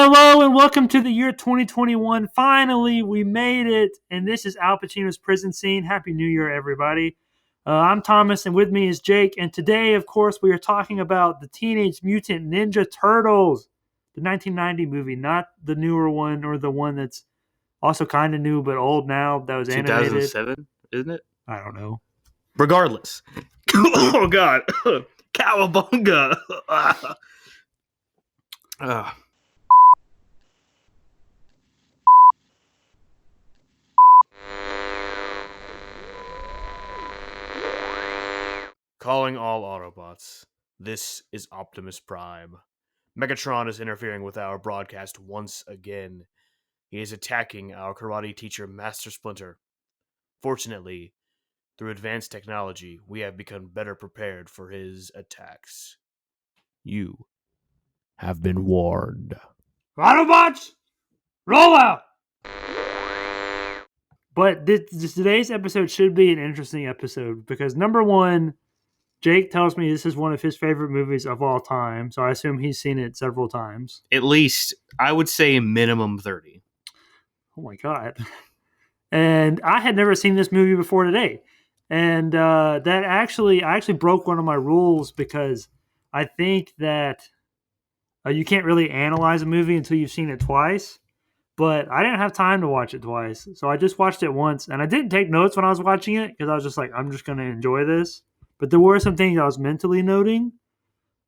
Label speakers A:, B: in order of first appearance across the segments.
A: Hello and welcome to the year 2021. Finally, we made it, and this is Al Pacino's prison scene. Happy New Year, everybody. I'm Thomas, and with me is Jake, and today, of course, we are talking about the Teenage Mutant Ninja Turtles, the 1990 movie, not the newer one or the one that's also kind of new but old now that was animated.
B: 2007, isn't it?
A: I don't know.
B: Regardless. Oh, God. Cowabunga. Calling all Autobots. This is Optimus Prime. Megatron is interfering with our broadcast once again. He is attacking our karate teacher, Master Splinter. Fortunately, through advanced technology, we have become better prepared for his attacks. You have been warned.
A: Autobots, roll out! But today's episode should be an interesting episode because, number one, Jake tells me this is one of his favorite movies of all time, so I assume he's seen it several times.
B: At least, I would say minimum 30.
A: Oh my God. And I had never seen this movie before today. And I actually broke one of my rules because I think that you can't really analyze a movie until you've seen it twice. But I didn't have time to watch it twice, so I just watched it once. And I didn't take notes when I was watching it because I was just like, I'm just going to enjoy this. But there were some things I was mentally noting.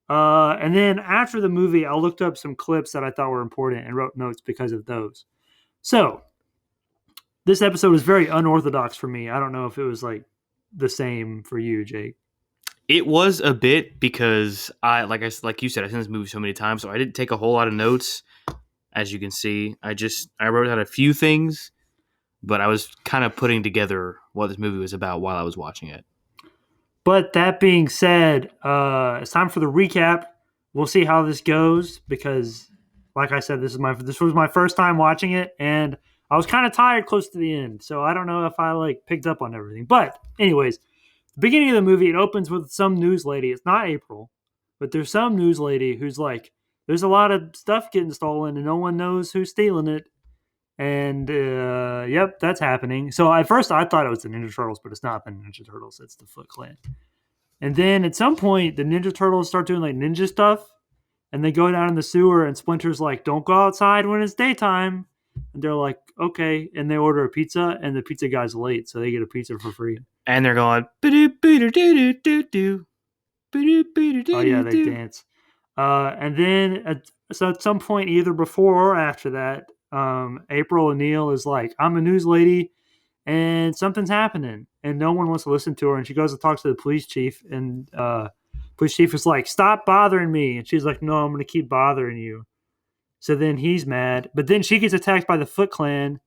A: And then after the movie, I looked up some clips that I thought were important and wrote notes because of those. So this episode was very unorthodox for me. I don't know if it was like the same for you, Jake.
B: It was a bit because like you said, I've seen this movie so many times, so I didn't take a whole lot of notes. As you can see, I wrote out a few things, but I was kind of putting together what this movie was about while I was watching it.
A: But that being said, it's time for the recap. We'll see how this goes because, like I said, this was my first time watching it, and I was kind of tired close to the end, so I don't know if I picked up on everything. But anyways, the beginning of the movie, it opens with some news lady. It's not April, but there's some news lady who's like, there's a lot of stuff getting stolen, and no one knows who's stealing it. And, yep, that's happening. So at first I thought it was the Ninja Turtles, but it's not the Ninja Turtles. It's the Foot Clan. And then at some point, the Ninja Turtles start doing ninja stuff. And they go down in the sewer, and Splinter's like, don't go outside when it's daytime. And they're like, okay. And they order a pizza, and the pizza guy's late, so they get a pizza for free.
B: And they're going, oh
A: yeah, they dance. And then so at some point, either before or after that, April O'Neil is like, I'm a news lady and something's happening and no one wants to listen to her. And she goes and talks to the police chief, and police chief is like, stop bothering me. And she's like, no, I'm going to keep bothering you. So then he's mad, but then she gets attacked by the Foot Clan,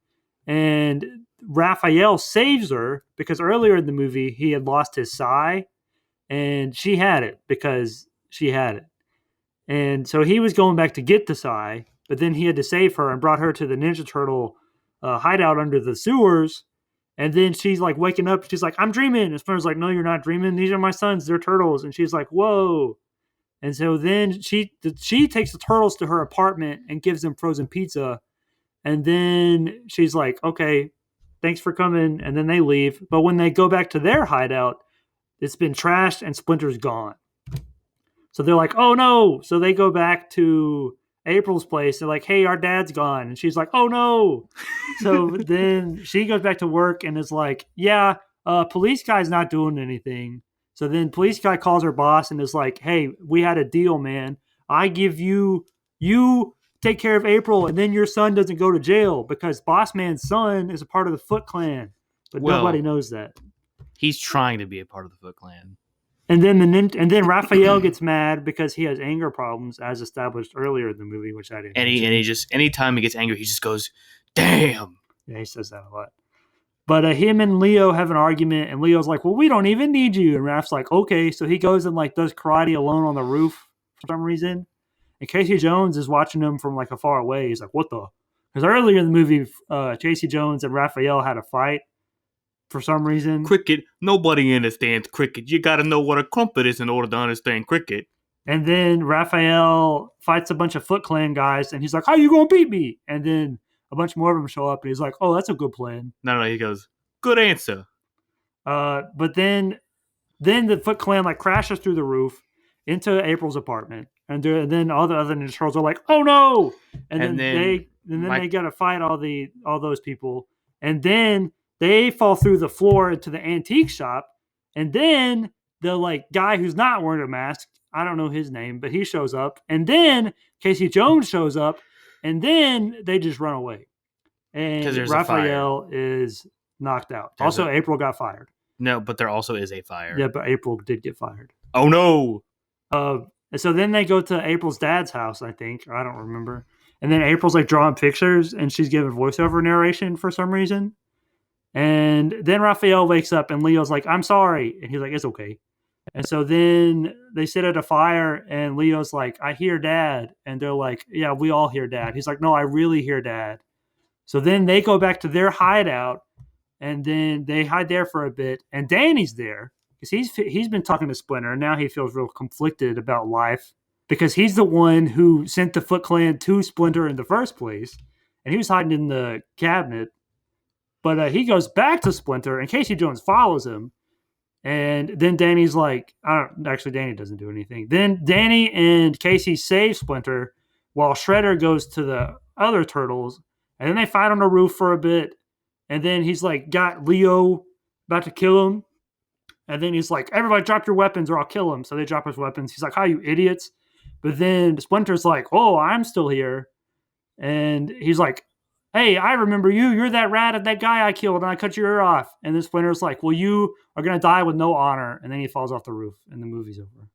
A: and Raphael saves her because earlier in the movie he had lost his sai and she had it because she had it. And so he was going back to get the sai, but then he had to save her and brought her to the Ninja Turtle hideout under the sewers. And then she's like waking up. She's like, I'm dreaming. And Splinter's like, no, you're not dreaming. These are my sons. They're turtles. And she's like, whoa. And so then she takes the turtles to her apartment and gives them frozen pizza. And then she's like, okay, thanks for coming. And then they leave. But when they go back to their hideout, it's been trashed and Splinter's gone. So they're like, oh no. So they go back to April's place. They're like, hey, our dad's gone. And she's like, oh no. So then she goes back to work and is like, yeah, police guy's not doing anything. So then police guy calls her boss and is like, hey, we had a deal, man. I give you take care of April, and then your son doesn't go to jail because Boss Man's son is a part of the Foot Clan. But nobody knows that.
B: He's trying to be a part of the Foot Clan.
A: And then Raphael gets mad because he has anger problems, as established earlier in the movie, which I didn't.
B: And he just, anytime he gets angry, he just goes, "Damn."
A: Yeah, he says that a lot. But him and Leo have an argument, and Leo's like, "Well, we don't even need you." And Raph's like, "Okay." So he goes and does karate alone on the roof for some reason. And Casey Jones is watching him from afar away. He's like, "What the?" Because earlier in the movie, Casey Jones and Raphael had a fight. For some reason.
B: Cricket. Nobody understands cricket. You got to know what a crumpet is in order to understand cricket.
A: And then Raphael fights a bunch of Foot Clan guys, and he's like, "How you gonna beat me?" And then a bunch more of them show up, and he's like, "Oh, that's a good plan."
B: No, he goes, "Good answer."
A: But then the Foot Clan like crashes through the roof into April's apartment, and then all the other Ninja Turtles are like, "Oh no!" And then they gotta fight all those people, and then they fall through the floor into the antique shop, and then the like guy who's not wearing a mask, I don't know his name, but he shows up, and then Casey Jones shows up, and then they just run away, and Raphael is knocked out. April got fired.
B: No, but there also is a fire.
A: Yeah, but April did get fired.
B: Oh no!
A: So then they go to April's dad's house, I think. I don't remember. And then April's like drawing pictures, and she's giving voiceover narration for some reason. And then Raphael wakes up, and Leo's like, "I'm sorry," and he's like, "It's okay." And so then they sit at a fire, and Leo's like, "I hear Dad," and they're like, "Yeah, we all hear Dad." He's like, "No, I really hear Dad." So then they go back to their hideout. And then they hide there for a bit, and Danny's there because he's been talking to Splinter, and now he feels real conflicted about life because he's the one who sent the Foot Clan to Splinter in the first place, and he was hiding in the cabinet. But he goes back to Splinter, and Casey Jones follows him, and then Danny's like, Danny doesn't do anything. Then Danny and Casey save Splinter while Shredder goes to the other turtles, and then they fight on the roof for a bit. And then he's like, got Leo about to kill him. And then he's like, "Everybody drop your weapons or I'll kill him." So they drop his weapons. He's like, "Hi, you idiots." But then Splinter's like, "Oh, I'm still here." And he's like, "Hey, I remember you. You're that rat of that guy I killed and I cut your ear off." And then Splinter's like, "Well, you are going to die with no honor." And then he falls off the roof and the movie's over.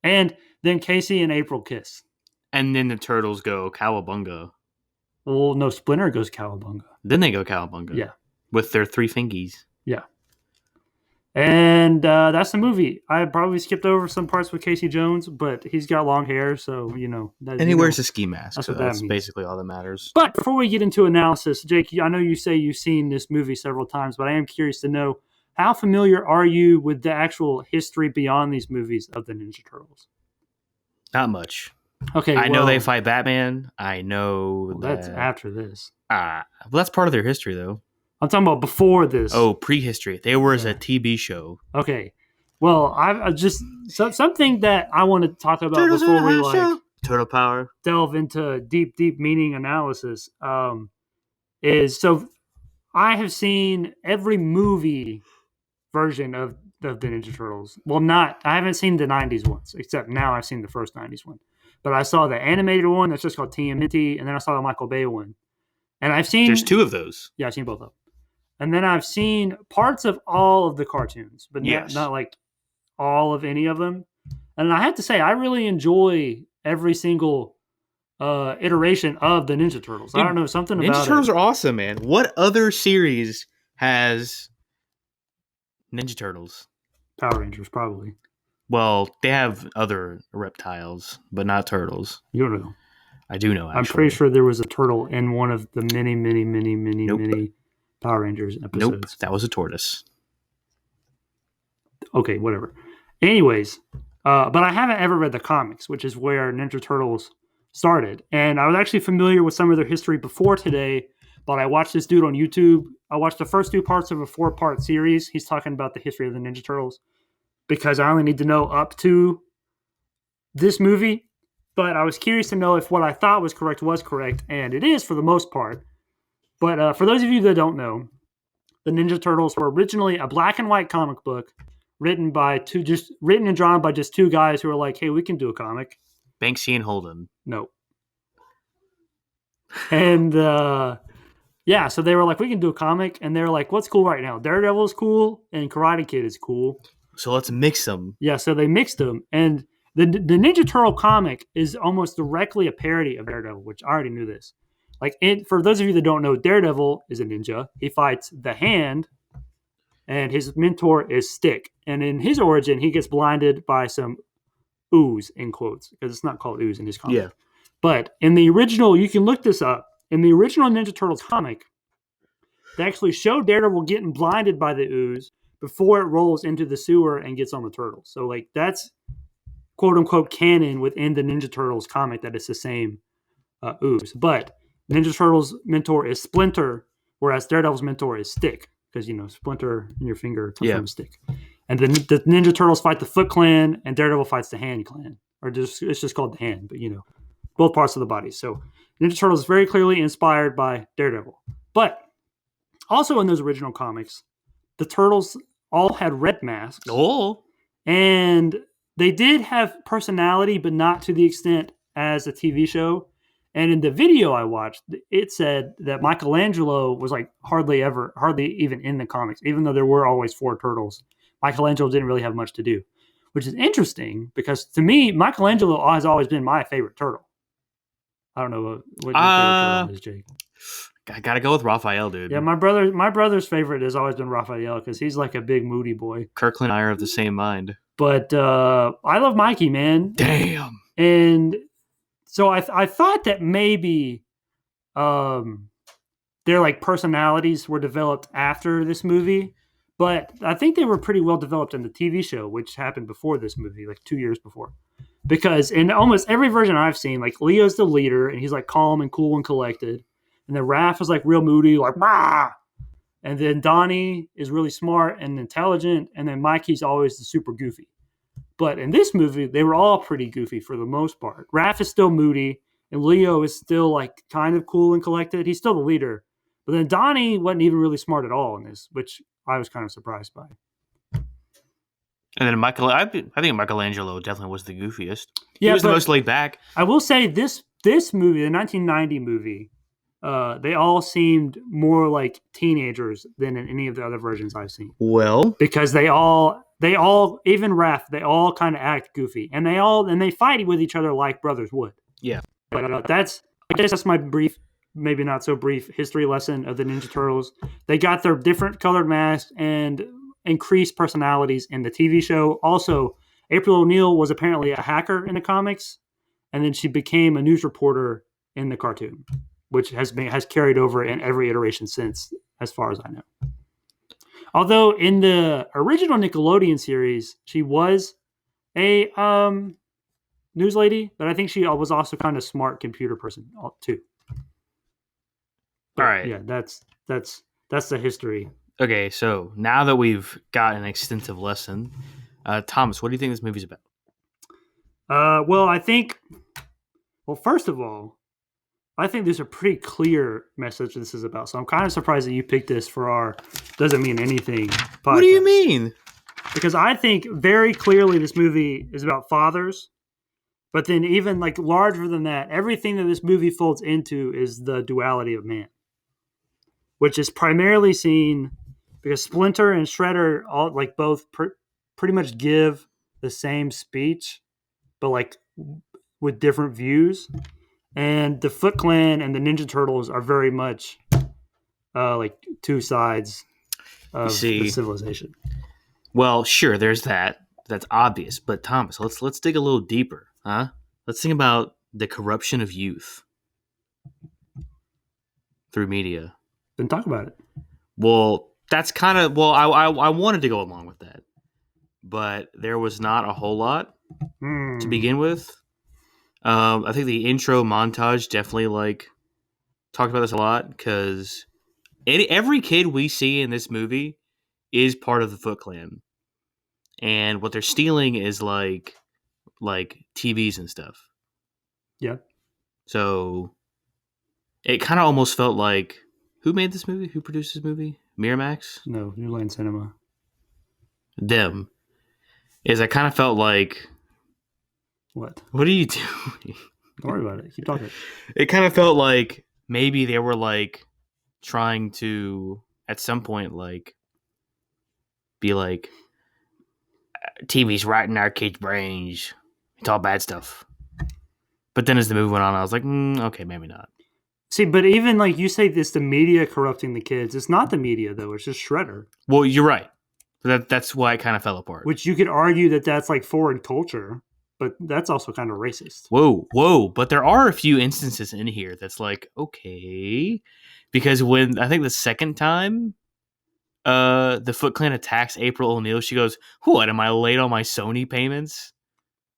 A: And then Casey and April kiss.
B: And then the turtles go cowabunga.
A: Well, no, Splinter goes cowabunga.
B: Then they go cowabunga.
A: Yeah.
B: With their 3 fingies.
A: Yeah. And that's the movie. I probably skipped over some parts with Casey Jones, but he's got long hair, so, you know.
B: And he wears a ski mask, so that's basically all that matters.
A: But before we get into analysis, Jake, I know you say you've seen this movie several times, but I am curious to know, how familiar are you with the actual history beyond these movies of the Ninja Turtles?
B: Not much.
A: Okay,
B: I know they fight Batman. I know
A: that's after this.
B: Well, that's part of their history, though.
A: I'm talking about before this.
B: Oh, prehistory. They were as a TV show.
A: Okay. Well, I just something that I want to talk about
B: Turtles
A: before we
B: Turtle Power
A: delve into deep meaning analysis. Is so I have seen every movie version of the Ninja Turtles. Well, I haven't seen the 90s ones, except now I've seen the first 90s one. But I saw the animated one that's just called TMNT, and then I saw the Michael Bay one. And I've seen...
B: There's 2 of those.
A: Yeah, I've seen both of them. And then I've seen parts of all of the cartoons, but not like all of any of them. And I have to say, I really enjoy every single iteration of the Ninja Turtles. Dude, I don't know, something about it.
B: Ninja Turtles are awesome, man. What other series has Ninja Turtles?
A: Power Rangers, probably.
B: Well, they have other reptiles, but not turtles.
A: You don't know.
B: I do know, actually.
A: I'm pretty sure there was a turtle in one of the many Power Rangers episodes.
B: Nope, that was a tortoise.
A: Okay, whatever. Anyways, but I haven't ever read the comics, which is where Ninja Turtles started. And I was actually familiar with some of their history before today, but I watched this dude on YouTube. I watched the first 2 parts of a 4-part series. He's talking about the history of the Ninja Turtles, because I only need to know up to this movie. But I was curious to know if what I thought was correct, and it is for the most part. But for those of you that don't know, the Ninja Turtles were originally a black and white comic book written and drawn by just 2 guys who were like, "Hey, we can do a comic."
B: Banksy and Holden.
A: No. And so they were like, "We can do a comic," and they were like, "What's cool right now? Daredevil is cool, and Karate Kid is cool.
B: So let's mix them."
A: Yeah, so they mixed them, and the Ninja Turtle comic is almost directly a parody of Daredevil, which I already knew this. For those of you that don't know, Daredevil is a ninja. He fights the Hand, and his mentor is Stick. And in his origin, he gets blinded by some ooze, in quotes, because it's not called ooze in his comic.
B: Yeah.
A: But in the original, you can look this up. In the original Ninja Turtles comic, they actually show Daredevil getting blinded by the ooze before it rolls into the sewer and gets on the turtle. So, that's quote unquote canon within the Ninja Turtles comic that it's the same ooze. But Ninja Turtles mentor is Splinter, whereas Daredevil's mentor is Stick, because Splinter in your finger comes from a stick. And then the Ninja Turtles fight the Foot Clan, and Daredevil fights the Hand Clan, or it's just called the Hand, but both parts of the body. So Ninja Turtles is very clearly inspired by Daredevil. But also in those original comics, the Turtles all had red masks.
B: Oh.
A: And they did have personality, but not to the extent as a TV show. And in the video I watched, it said that Michelangelo was like hardly even in the comics, even though there were always 4 turtles. Michelangelo didn't really have much to do, which is interesting because to me, Michelangelo has always been my favorite turtle. I don't know what your favorite turtle is, Jake.
B: I gotta go with Raphael, dude.
A: Yeah, my brother's favorite has always been Raphael because he's like a big moody boy.
B: Kirkland and I are of the same mind.
A: But I love Mikey, man.
B: Damn.
A: And so I thought that maybe their like personalities were developed after this movie, but I think they were pretty well developed in the TV show, which happened before this movie, like 2 years before. Because in almost every version I've seen, like Leo's the leader, and he's like calm and cool and collected, and then Raph is like real moody, like bah! And then Donnie is really smart and intelligent, and then Mikey's always the super goofy. But in this movie, they were all pretty goofy for the most part. Raph is still moody, and Leo is still like kind of cool and collected. He's still the leader. But then Donnie wasn't even really smart at all in this, which I was kind of surprised by.
B: And then I think Michelangelo definitely was the goofiest.
A: Yeah,
B: he was the most laid back.
A: I will say this movie, the 1990 movie, they all seemed more like teenagers than in any of the other versions I've seen.
B: Well,
A: because they all even Raph, they all kind of act goofy, and they fight with each other like brothers would.
B: Yeah,
A: but I guess that's my brief, maybe not so brief, history lesson of the Ninja Turtles. They got their different colored masks and increased personalities in the TV show. Also, April O'Neil was apparently a hacker in the comics, and then she became a news reporter in the cartoon, which has carried over in every iteration since, as far as I know. Although in the original Nickelodeon series, she was a news lady, but I think she was also kind of smart computer person too. But,
B: all right,
A: yeah, that's the history.
B: Okay, so now that we've got an extensive lesson, Thomas, what do you think this movie's about?
A: Well, first of all, I think there's a pretty clear message this is about. So I'm kind of surprised that you picked this for our Doesn't Mean Anything podcast.
B: What do you mean?
A: Because I think very clearly this movie is about fathers. But then even like larger than that, everything that this movie folds into is the duality of man, which is primarily seen because Splinter and Shredder all like both pretty much give the same speech, but like with different views. And the Foot Clan and the Ninja Turtles are very much like two sides of the civilization.
B: Well, sure, there's that. That's obvious. But Thomas, let's dig a little deeper, huh? Let's think about the corruption of youth through media.
A: Then talk about it.
B: Well, that's kind of I wanted to go along with that, but there was not a whole lot to begin with. I think the intro montage definitely like talked about this a lot because every kid we see in this movie is part of the Foot Clan, and what they're stealing is like TVs and stuff.
A: Yeah.
B: So it kind of almost felt like who made this movie? Who produced this movie? Miramax?
A: No, New Line Cinema.
B: Them. I kind of felt like.
A: What
B: are you doing?
A: Don't worry about it. Keep talking.
B: It kind of felt like maybe they were like trying to at some point like be like TV's right in our kids' brains. It's all bad stuff. But then as the movie went on, I was like, okay, maybe not.
A: See, but even like you say, it's the media corrupting the kids. It's not the media though. It's just Shredder.
B: Well, you're right. That's why it kind of fell apart.
A: Which you could argue that that's like foreign culture. But that's also kind of racist.
B: Whoa. But there are a few instances in here that's like, okay. Because when, I think the second time the Foot Clan attacks April O'Neil, she goes, what, am I late on my Sony payments?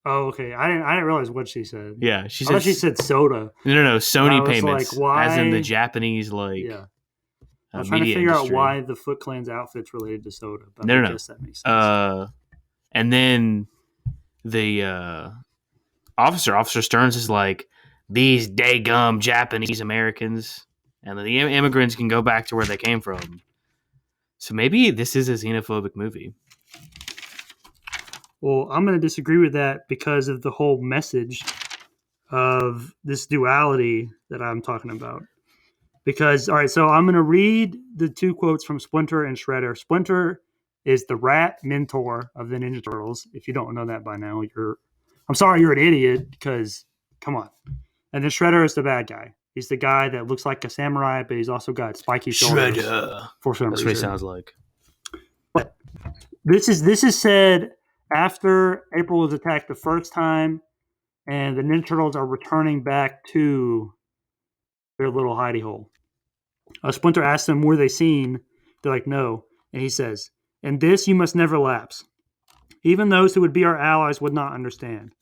A: Oh, okay. I didn't realize what she said.
B: Yeah, she
A: I thought she
B: said
A: said soda.
B: no,
A: And I
B: Sony
A: was like,
B: payments, as in the
A: why?
B: Japanese
A: Yeah. I was trying to
B: media
A: figure out
B: industry.
A: why the Foot Clan's outfit's related to soda, but I
B: No,
A: guess that makes sense.
B: And then the Officer Stearns is like, these daygum Japanese Americans, and the immigrants can go back to where they came from. So maybe this is a xenophobic movie.
A: Well, I'm going to disagree with that because of the whole message of this duality that I'm talking about. Because, all right, so I'm going to read the two quotes from Splinter and Shredder. Splinter is the rat mentor of the Ninja Turtles. If you don't know that by now, I'm sorry, you're an idiot because, come on. And then Shredder is the bad guy. He's the guy that looks like a samurai, but he's also got spiky shoulders.
B: Shredder.
A: For some
B: That's
A: reason.
B: what he sounds like.
A: But this is said after April was attacked the first time, and the Ninja Turtles are returning back to their little hidey hole. Splinter asks them, were they seen? They're like, no. And he says, in this you must never lapse. Even those who would be our allies would not understand.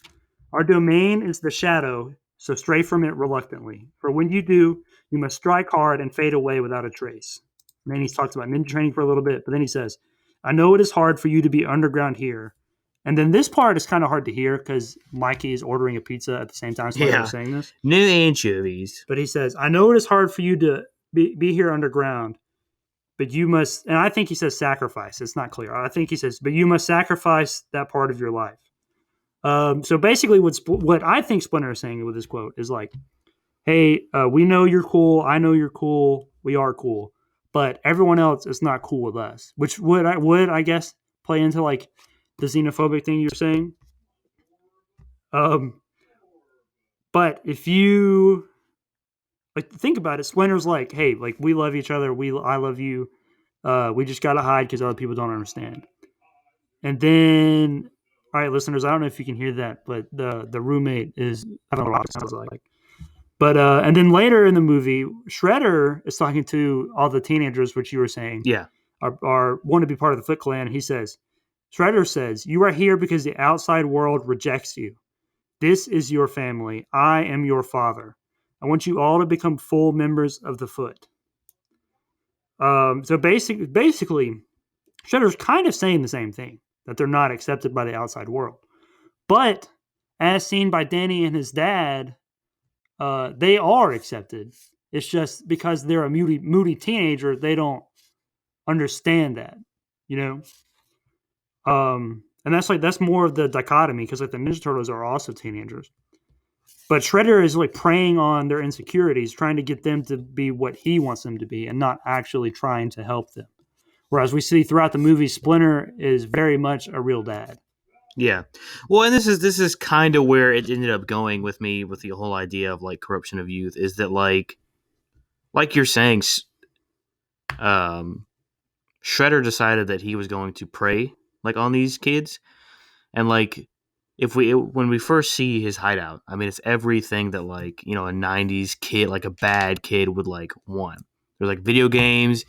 A: Our domain is the shadow, so stray from it reluctantly. For when you do, you must strike hard and fade away without a trace. And then he talks about ninja training for a little bit, but then he says, I know it is hard for you to be underground here. And then this part is kind of hard to hear because Mikey is ordering a pizza at the same time Splinter was saying this.
B: No anchovies.
A: But he says, I know it is hard for you to be here underground, but you must, and I think he says sacrifice. It's not clear. I think he says, but you must sacrifice that part of your life. So basically what I think Splinter is saying with this quote is like, hey, we know you're cool. I know you're cool. We are cool. But everyone else is not cool with us, which would I guess play into like the xenophobic thing you're saying. But if you like think about it, Splinter's like, hey, like we love each other. I love you. We just gotta hide because other people don't understand. And then, all right, listeners, I don't know if you can hear that, but the roommate is having a lot. Sounds like. But and then later in the movie, Shredder is talking to all the teenagers, which you were saying, are want to be part of the Foot Clan. He says, Shredder says, "You are here because the outside world rejects you. This is your family. I am your father. I want you all to become full members of the Foot." So basically, Shredder's kind of saying the same thing, that they're not accepted by the outside world. But as seen by Danny and his dad, they are accepted. It's just because they're a moody teenager, they don't understand that, you know. And that's more of the dichotomy because like the Ninja Turtles are also teenagers, but Shredder is like preying on their insecurities, trying to get them to be what he wants them to be, and not actually trying to help them. Whereas we see throughout the movie, Splinter is very much a real dad.
B: Yeah, well, and this is kind of where it ended up going with me with the whole idea of like corruption of youth is that like you're saying, Shredder decided that he was going to prey like on these kids, and like when we first see his hideout, I mean it's everything that like a '90s kid, like a bad kid would like want. There's like video games,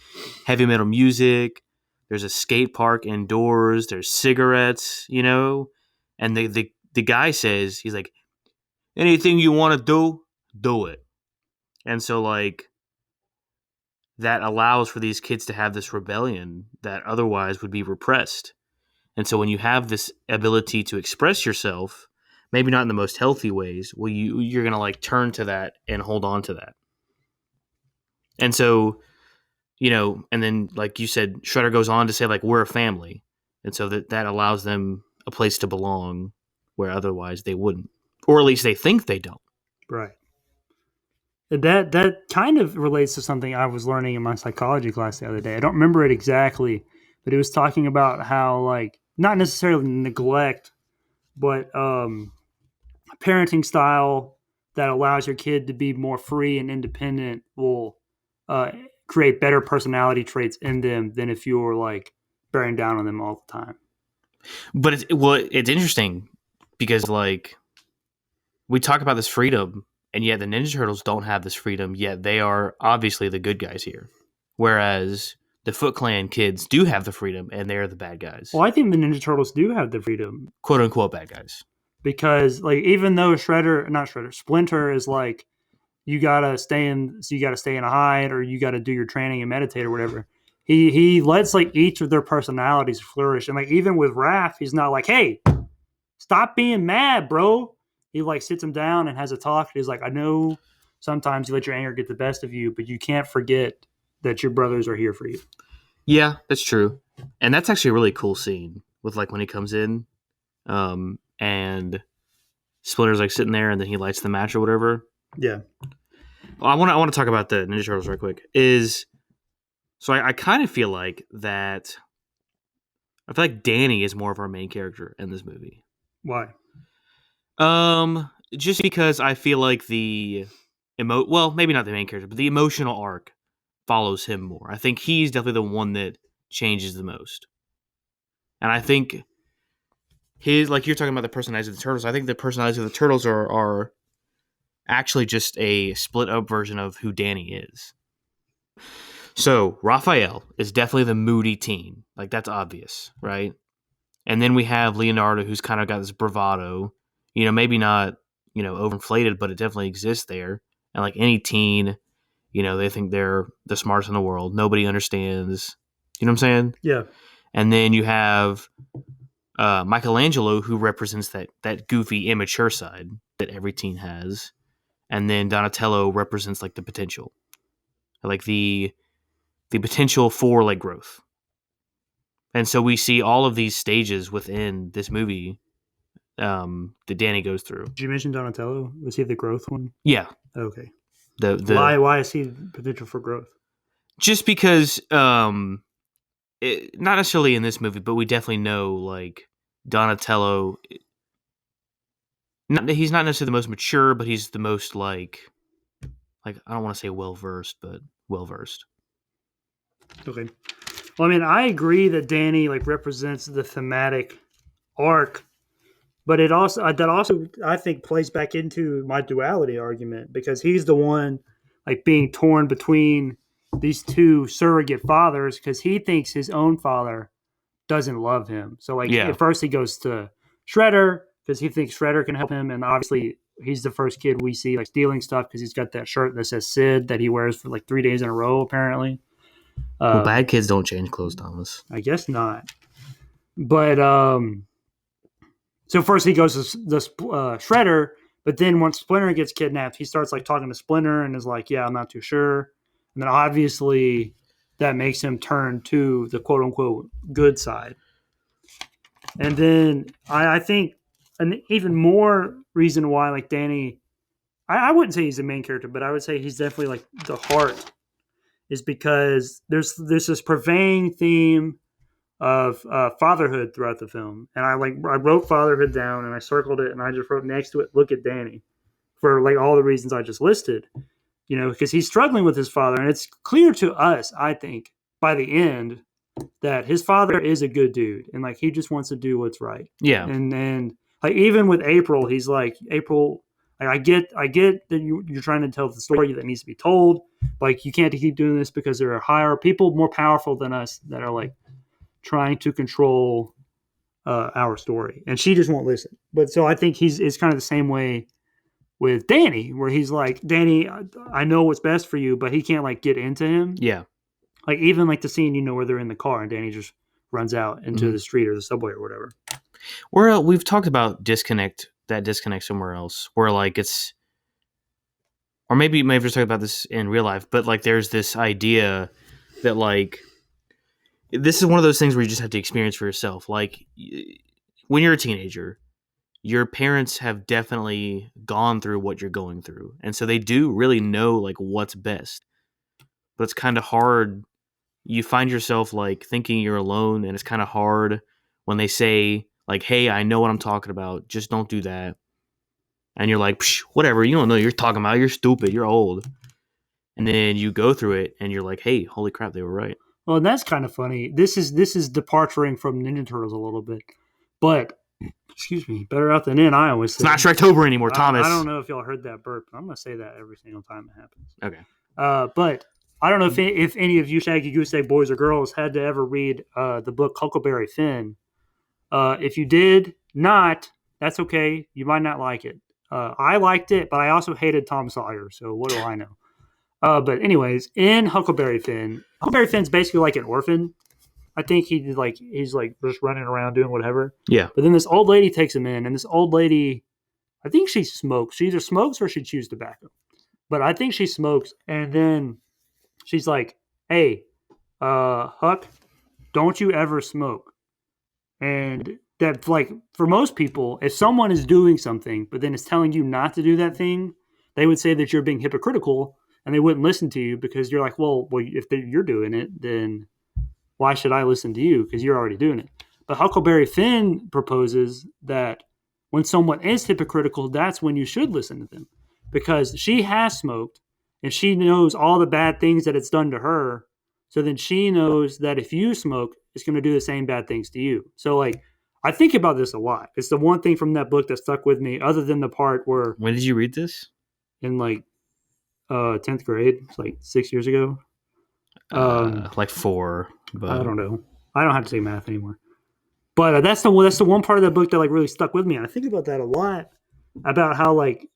B: heavy metal music. There's a skate park indoors. There's cigarettes, and the guy says he's like, anything you want to do it. And so like that allows for these kids to have this rebellion that otherwise would be repressed. And so when you have this ability to express yourself, maybe not in the most healthy ways, well, you're going to like turn to that and hold on to that. And so, and then like you said, Shredder goes on to say like, we're a family. And so that allows them a place to belong where otherwise they wouldn't, or at least they think they don't.
A: Right. That kind of relates to something I was learning in my psychology class the other day. I don't remember it exactly, but it was talking about how like not necessarily neglect, but parenting style that allows your kid to be more free and independent will create better personality traits in them than if you were like bearing down on them all the time.
B: But it's interesting because like we talk about this freedom, and yet the Ninja Turtles don't have this freedom, yet they are obviously the good guys here. Whereas the Foot Clan kids do have the freedom, and they're the bad guys.
A: Well, I think the Ninja Turtles do have the freedom.
B: Quote-unquote bad guys.
A: because like even though Splinter is like you gotta stay in a hide or you gotta do your training and meditate or whatever. He lets like each of their personalities flourish, and like even with Raph, he's not like, hey, stop being mad, bro. He like sits him down and has a talk. He's like, I know sometimes you let your anger get the best of you, but you can't forget that your brothers are here for you.
B: Yeah, that's true. And that's actually a really cool scene with like when he comes in and Splinter's like sitting there and then he lights the match or whatever.
A: Yeah.
B: Well, I want to talk about the Ninja Turtles right quick. I kind of feel like that. I feel like Danny is more of our main character in this movie.
A: Why?
B: Just because I feel like maybe not the main character, but the emotional arc follows him more. I think he's definitely the one that changes the most. And I think like you're talking about the personalities of the Turtles, I think the personalities of the Turtles are actually just a split up version of who Danny is. So Raphael is definitely the moody teen. Like that's obvious, right? And then we have Leonardo, who's kind of got this bravado, maybe not, overinflated, but it definitely exists there. And like any teen, they think they're the smartest in the world. Nobody understands. You know what I'm saying?
A: Yeah.
B: And then you have Michelangelo, who represents that goofy, immature side that every teen has. And then Donatello represents like the potential, like the potential for like growth. And so we see all of these stages within this movie that Danny goes through.
A: Did you mention Donatello? Was he the growth one?
B: Yeah.
A: Okay.
B: Why
A: is he potential for growth?
B: Just because, not necessarily in this movie, but we definitely know like Donatello. He's not necessarily the most mature, but he's the most like I don't want to say well versed, but well versed.
A: Okay. Well, I mean, I agree that Danny like represents the thematic arc, but it also I think plays back into my duality argument because he's the one like being torn between these two surrogate fathers because he thinks his own father doesn't love him. So like at first he goes to Shredder because he thinks Shredder can help him, and obviously he's the first kid we see like stealing stuff because he's got that shirt that says Sid that he wears for like 3 days in a row apparently.
B: Well, bad kids don't change clothes, Thomas.
A: I guess not. But so first he goes to the Shredder, but then once Splinter gets kidnapped, he starts like talking to Splinter and is like, "Yeah, I'm not too sure." And then obviously that makes him turn to the quote unquote good side. And then I think an even more reason why like Danny, I wouldn't say he's the main character, but I would say he's definitely like the heart, is because there's this pervading theme of fatherhood throughout the film, and I wrote fatherhood down and I circled it and I just wrote next to it, "Look at Danny," for like all the reasons I just listed. Because he's struggling with his father, and it's clear to us, I think, by the end, that his father is a good dude, and like he just wants to do what's right.
B: Yeah,
A: and like even with April, he's like, April, I get that you're trying to tell the story that needs to be told. Like you can't keep doing this because there are higher people, more powerful than us, that are like trying to control our story, and she just won't listen. But so I think it's kind of the same way with Danny, where he's like, Danny, I know what's best for you, but he can't like get into him.
B: Yeah.
A: Like even like the scene, where they're in the car and Danny just runs out into the street or the subway or whatever.
B: We've talked about disconnect somewhere else where like it's, or maybe you may have just talked about this in real life, but like there's this idea that like, this is one of those things where you just have to experience for yourself. Like when you're a teenager, your parents have definitely gone through what you're going through. And so they do really know like what's best, but it's kind of hard. You find yourself like thinking you're alone, and it's kind of hard when they say like, "Hey, I know what I'm talking about. Just don't do that." And you're like, "Whatever. You don't know what you're talking about. You're stupid. You're old." And then you go through it and you're like, "Hey, holy crap, they were right."
A: Well, and that's kind of funny. This is departuring from Ninja Turtles a little bit, but excuse me, better out than in, I always say.
B: It's not Shrek-tober anymore, Thomas.
A: I don't know if y'all heard that burp, but I'm going to say that every single time it happens.
B: Okay.
A: But I don't know if any of you Shaggy Goose Egg boys or girls had to ever read the book Huckleberry Finn. If you did not, That's okay. You might not like it. I liked it, but I also hated Tom Sawyer. So what do I know? But anyways, in Huckleberry Finn's basically like an orphan. I think he's like just running around doing whatever.
B: Yeah.
A: But then this old lady takes him in, and this old lady, I think she smokes. She either smokes or she chews tobacco. But I think she smokes, and then she's like, "Hey, Huck, don't you ever smoke?" And that, like, for most people, if someone is doing something, but then is telling you not to do that thing, they would say that you're being hypocritical, and they wouldn't listen to you because you're like, well, if you're doing it, then why should I listen to you? Because you're already doing it. But Huckleberry Finn proposes that when someone is hypocritical, that's when you should listen to them, because she has smoked and she knows all the bad things that it's done to her. So then she knows that if you smoke, it's going to do the same bad things to you. So, like, I think about this a lot. It's the one thing from that book that stuck with me, other than the part where
B: When did you read this?
A: in like 10th grade, it's like 6 years ago.
B: Like 4, but
A: I don't know. I don't have to say math anymore. But that's the one part of the book that like really stuck with me, and I think about that a lot, about how like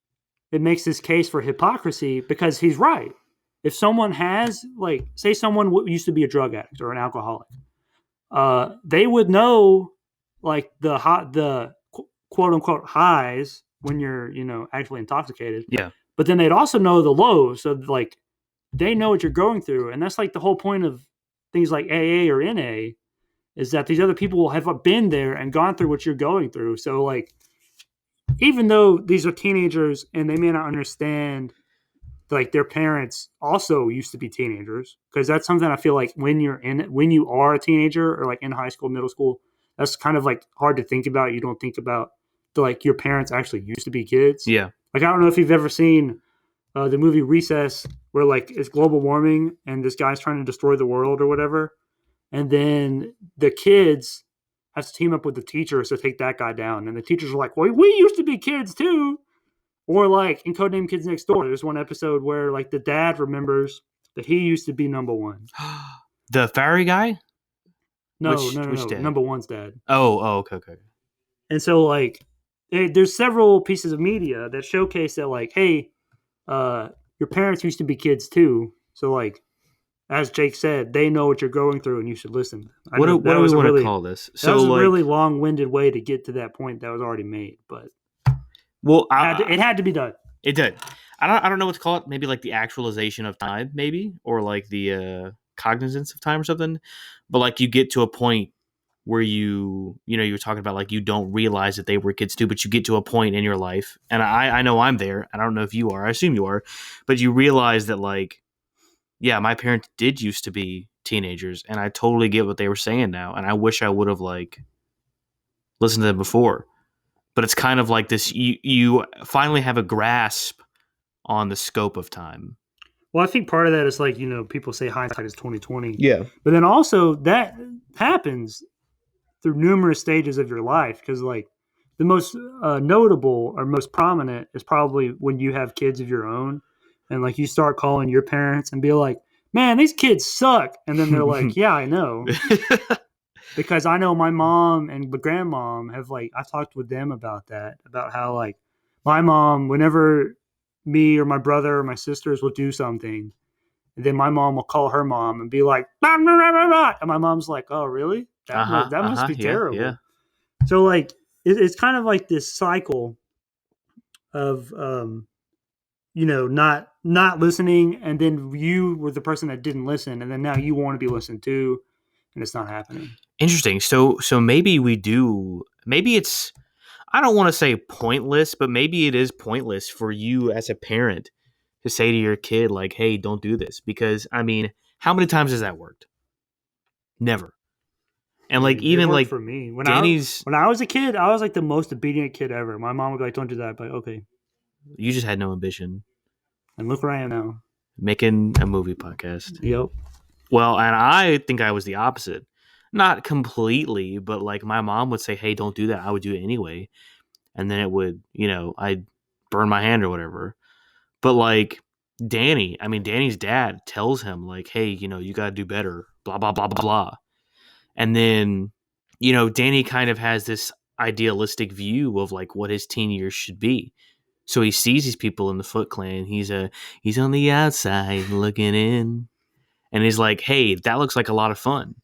A: it makes this case for hypocrisy, because he's right. If someone has, like, say someone used to be a drug addict or an alcoholic, they would know like the quote unquote highs when you're actually intoxicated.
B: yeah.
A: But then they'd also know the lows, so like they know what you're going through, and that's like the whole point of things like AA or NA, is that these other people have been there and gone through what you're going through. So like, even though these are teenagers and they may not understand, like their parents also used to be teenagers, because that's something I feel like when you are a teenager or like in high school, middle school, that's kind of like hard to think about. You don't think about like your parents actually used to be kids.
B: Yeah.
A: Like, I don't know if you've ever seen the movie Recess, where like it's global warming and this guy's trying to destroy the world or whatever. And then the kids have to team up with the teachers to take that guy down. And the teachers are like, well, we used to be kids too. Or like in Codename Kids Next Door, there's one episode where like the dad remembers that he used to be number one.
B: The fairy guy?
A: No,
B: Which dad?
A: number one's dad.
B: Okay.
A: And so like there's several pieces of media that showcase that, like, hey, your parents used to be kids too. So like, as Jake said, they know what you're going through, and you should listen.
B: What do we want to call this?
A: So that was a really long-winded way to get to that point that was already made, but it had to be done.
B: It did. I don't know what to call it. Maybe like the actualization of time, maybe, or like the cognizance of time or something. But like you get to a point where you were talking about, like, you don't realize that they were kids too, but you get to a point in your life, and I know I'm there, and I don't know if you are. I assume you are, but you realize that, like, yeah, my parents did used to be teenagers, and I totally get what they were saying now, and I wish I would have, like, listened to them before. But it's kind of like this, you finally have a grasp on the scope of time.
A: Well, I think part of that is like, people say hindsight is 20/20.
B: Yeah.
A: But then also that happens through numerous stages of your life, because like the most notable or most prominent is probably when you have kids of your own, and like you start calling your parents and be like, man, these kids suck. And then they're like, yeah, I know. Because I know my mom and the grandmom have, like, I talked with them about that, about how like my mom, whenever me or my brother or my sisters will do something, and then my mom will call her mom and be like, bah, bah, bah, bah, bah. And my mom's like, oh, really? That must be terrible.
B: Yeah.
A: So like, it's kind of like this cycle of, not listening, and then you were the person that didn't listen, and then now you want to be listened to, and it's not happening.
B: Interesting. So maybe we do. Maybe it's, I don't want to say pointless, but maybe it is pointless for you as a parent to say to your kid, like, hey, don't do this. Because, I mean, how many times has that worked? Never. And like, even like
A: for me, when
B: Danny's,
A: when I was a kid, I was like the most obedient kid ever. My mom would be like, don't do that. But okay.
B: You just had no ambition.
A: And look where I am now.
B: Making a movie podcast.
A: Yep.
B: Well, and I think I was the opposite. Not completely, but like my mom would say, hey, don't do that. I would do it anyway. And then it would, I'd burn my hand or whatever. But like Danny's dad tells him, like, hey, you got to do better, blah, blah, blah, blah, blah. And then, Danny kind of has this idealistic view of like what his teen years should be. So he sees these people in the Foot Clan. He's on the outside looking in, and he's like, "Hey, that looks like a lot of fun.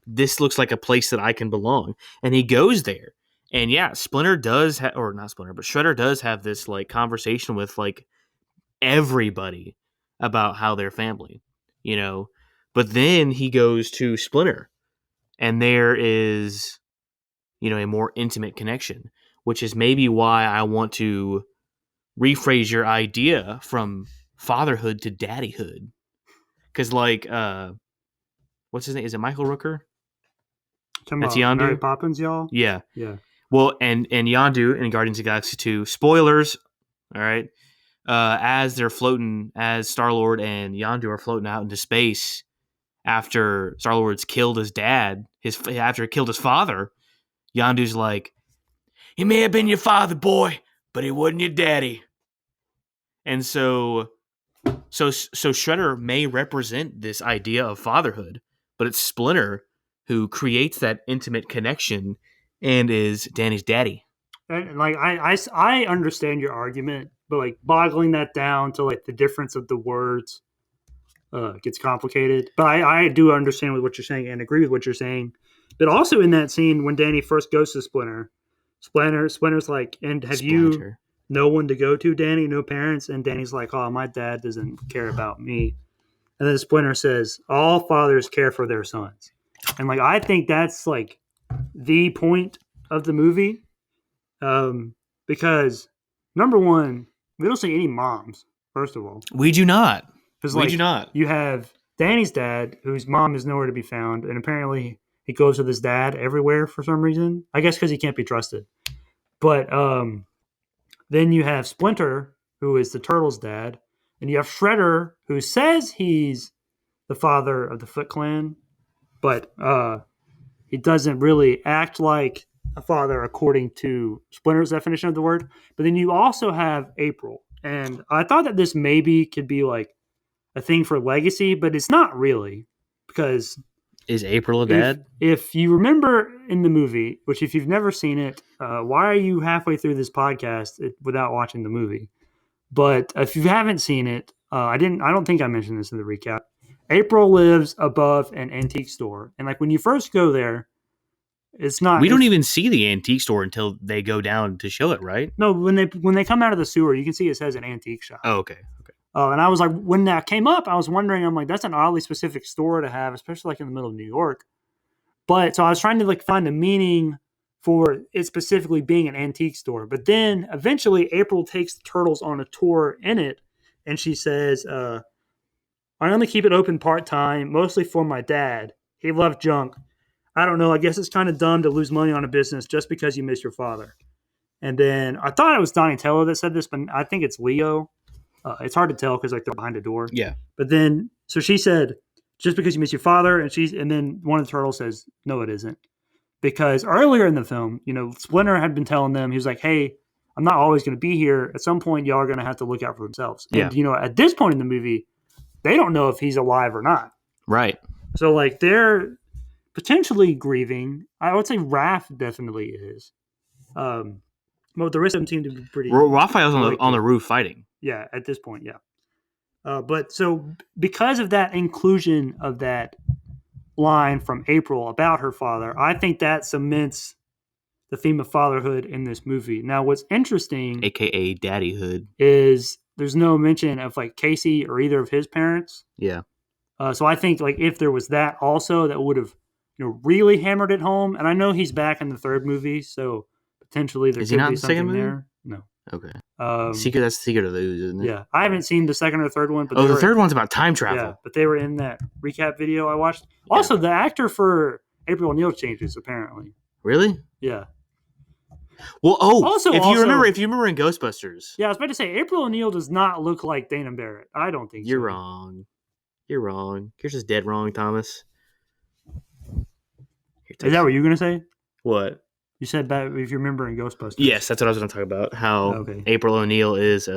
B: This looks like a place that I can belong." And he goes there, and yeah, Splinter does, or not Splinter, but Shredder does have this like conversation with like everybody about how they're family, you know. But then he goes to Splinter, and there is, you know, a more intimate connection, which is maybe why I want to rephrase your idea from fatherhood to daddyhood. Because, like, what's his name? Is it Michael Rooker? That's
A: Mary
B: Yondu?
A: Poppins, y'all?
B: Yeah.
A: Yeah.
B: Well, and Yondu in Guardians of the Galaxy 2, spoilers, all right, as they're floating, as Star-Lord and Yondu are floating out into space after Star-Lord's killed his dad, after he killed his father, Yondu's like, "He may have been your father, boy, but he wasn't your daddy." And so Shredder may represent this idea of fatherhood, but it's Splinter who creates that intimate connection and is Danny's daddy.
A: And like I understand your argument, but like boggling that down to like the difference of the words gets complicated. But I do understand what you're saying and agree with what you're saying. But also in that scene when Danny first goes to Splinter's like, "And have you no one to go to, Danny? No parents?" And Danny's like, "Oh, my dad doesn't care about me." And then Splinter says, "All fathers care for their sons." And like I think that's like the point of the movie. Because number one, we don't see any moms. First of all,
B: we do not.
A: We do not. You have Danny's dad, whose mom is nowhere to be found, and apparently he goes with his dad everywhere for some reason. I guess because he can't be trusted. But then you have Splinter, who is the Turtles' dad, and you have Shredder, who says he's the father of the Foot Clan, but he doesn't really act like a father according to Splinter's definition of the word. But then you also have April, and I thought that this maybe could be like a thing for legacy, but it's not really, because
B: is April a dad?
A: If you remember in the movie, which if you've never seen it, why are you halfway through this podcast without watching the movie? But if you haven't seen it, I don't think I mentioned this in the recap. April lives above an antique store, and like when you first go there, it's not.
B: We don't even see the antique store until they go down to show it, right?
A: No, when they come out of the sewer, you can see it says an antique shop.
B: Oh, okay.
A: And I was like, when that came up, I was wondering, I'm like, that's an oddly specific store to have, especially like in the middle of New York. But so I was trying to like find the meaning for it specifically being an antique store. But then eventually April takes the Turtles on a tour in it, and she says, "I only keep it open part-time, mostly for my dad. He loved junk. I don't know, I guess it's kind of dumb to lose money on a business just because you miss your father." And then I thought it was Donatello that said this, but I think it's Leo. It's hard to tell because like they're behind a door.
B: Yeah.
A: But then, so she said, "Just because you miss your father," and then one of the turtles says, "No, it isn't." Because earlier in the film, you know, Splinter had been telling them, he was like, "Hey, I'm not always going to be here. At some point, y'all are going to have to look out for themselves."
B: Yeah.
A: And, you know, at this point in the movie, they don't know if he's alive or not.
B: Right.
A: So, like, they're potentially grieving. I would say Raph definitely is. Well, the rest of them seem to be pretty.
B: Raphael's on the roof fighting.
A: Yeah, at this point, yeah. But so because of that inclusion of that line from April about her father, I think that cements the theme of fatherhood in this movie. Now, what's interesting,
B: aka Daddyhood,
A: is there's no mention of like Casey or either of his parents.
B: Yeah.
A: So I think like if there was that also, that would have, you know, really hammered it home. And I know he's back in the third movie, so potentially there could be something there. No.
B: Okay. That's the Secret of the Ooze, isn't it?
A: Yeah. I haven't seen the second or third one. But
B: the third one's about time travel.
A: Yeah, but they were in that recap video I watched. Also, the actor for April O'Neil changes, apparently.
B: Really?
A: Yeah.
B: Well, if you remember in Ghostbusters.
A: Yeah, I was about to say, April O'Neil does not look like Dana Barrett. I don't think
B: You're wrong. You're just dead wrong, Thomas.
A: Is that what you were going to say?
B: What?
A: You said that if you remember in Ghostbusters.
B: Yes, that's what I was going to talk about. How April O'Neil is,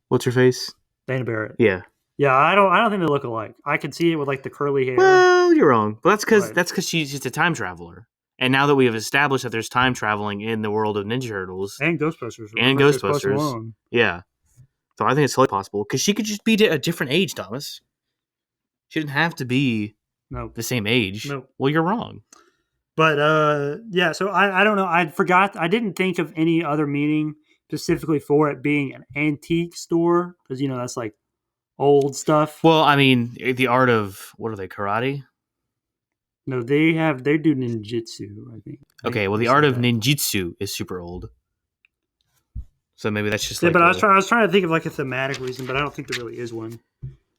B: what's her face?
A: Dana Barrett.
B: Yeah.
A: Yeah, I don't think they look alike. I could see it with like the curly hair.
B: Well, you're wrong. But that's because she's just a time traveler. And now that we have established that there's time traveling in the world of Ninja Turtles
A: and Ghostbusters,
B: and Ghostbusters, yeah. So I think it's totally possible because she could just be a different age, Thomas. She didn't have to be the same age.
A: No.
B: Well, you're wrong.
A: But yeah. So I don't know. I forgot. I didn't think of any other meaning specifically for it being an antique store because that's like old stuff.
B: Well, I mean, the art of what are they? Karate?
A: No, they do ninjutsu. I think.
B: Okay. Well, the art of ninjutsu is super old. So maybe that's just
A: but I was trying to think of like a thematic reason, but I don't think there really is one.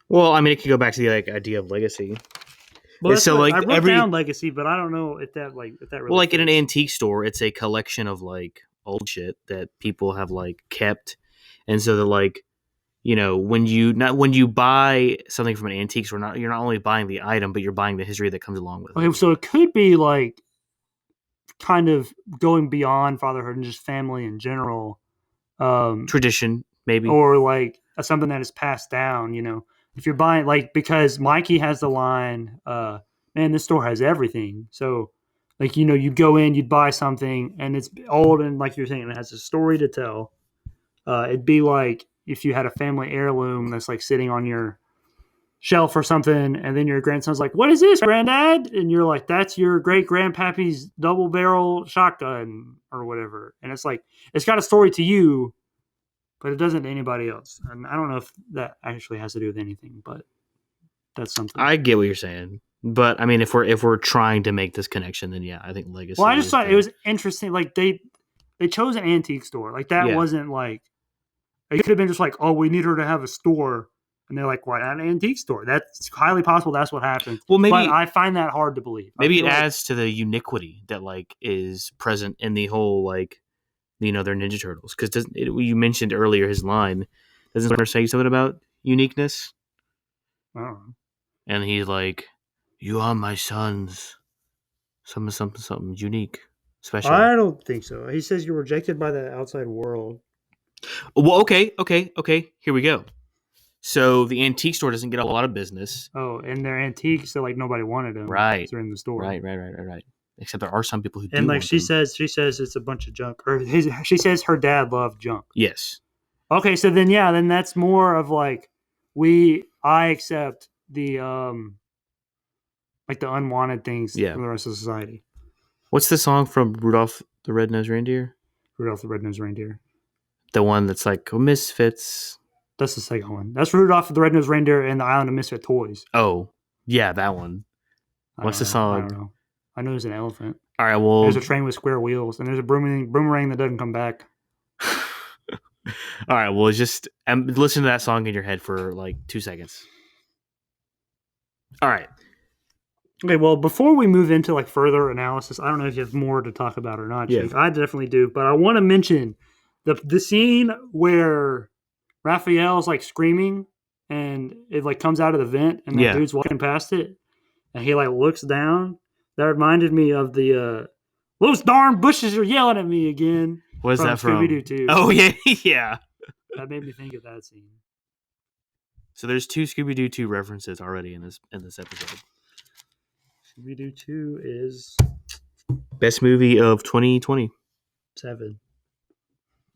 B: Well, I mean, it could go back to the idea of legacy.
A: Well, so I wrote down legacy, but I don't know if that really.
B: Well, like in an antique store, it's a collection of like old shit that people have like kept, and so they're like, when you buy something from an antique store, you're not only buying the item, but you're buying the history that comes along with it.
A: Okay, so it could be like kind of going beyond fatherhood and just family in general.
B: Tradition, maybe,
A: or like something that is passed down. If you're buying because Mikey has the line, "Man, this store has everything." So, you'd go in, you'd buy something, and it's old, and like you're saying, it has a story to tell. It'd be like if you had a family heirloom that's like sitting on your shelf or something, and then your grandson's like, "What is this, Granddad?" And you're like, "That's your great grandpappy's double barrel shotgun or whatever." And it's like it's got a story to you, but it doesn't to anybody else. And I don't know if that actually has to do with anything, but that's something.
B: I get what you're saying, but I mean, if we're trying to make this connection, then yeah, I think legacy.
A: Well, I just thought it was interesting. Like they chose an antique store. Like that wasn't like it could have been just like, oh, we need her to have a store. And they're like, why not an antique store? That's highly possible that's what happened.
B: Well, maybe,
A: but I find that hard to believe.
B: Maybe it adds to the uniquity that like is present in the whole like, they're Ninja Turtles. Because you mentioned earlier his line, doesn't it say something about uniqueness?
A: I don't know.
B: And he's like, "You are my sons, something unique, special."
A: I don't think so. He says you're rejected by the outside world.
B: Well, okay. Here we go. So the antique store doesn't get a lot of business.
A: Oh, and they're antiques, so like nobody wanted them.
B: Right.
A: They're in the store.
B: Right. Except there are some people who do.
A: And like
B: want
A: she
B: them.
A: says it's a bunch of junk. Or she says her dad loved junk.
B: Yes.
A: Okay, so then that's more of like I accept the like the unwanted things from the rest of society.
B: What's the song from Rudolph the Red-Nosed Reindeer?
A: Rudolph the Red-Nosed Reindeer.
B: The one that's like Misfits.
A: That's the second one. That's Rudolph the Red-Nosed Reindeer and the Island of Misfit Toys.
B: Oh, yeah, that one. What's the song?
A: I don't know. I know there's an elephant.
B: All right, well...
A: There's a train with square wheels, and there's a boomerang that doesn't come back.
B: All right, well, just listen to that song in your head for like 2 seconds. All right.
A: Okay, well, before we move into like further analysis, I don't know if you have more to talk about or not, Jake. I definitely do, but I want to mention the scene where Raphael's like screaming and it like comes out of the vent and the dude's walking past it and he like looks down. That reminded me of the those darn bushes are yelling at me again.
B: What is that from?
A: Scooby-Doo 2.
B: Oh yeah.
A: That made me think of that scene.
B: So there's 2 Scooby-Doo 2 references already in this episode.
A: Scooby-Doo 2 is
B: best movie of 2020.
A: 7.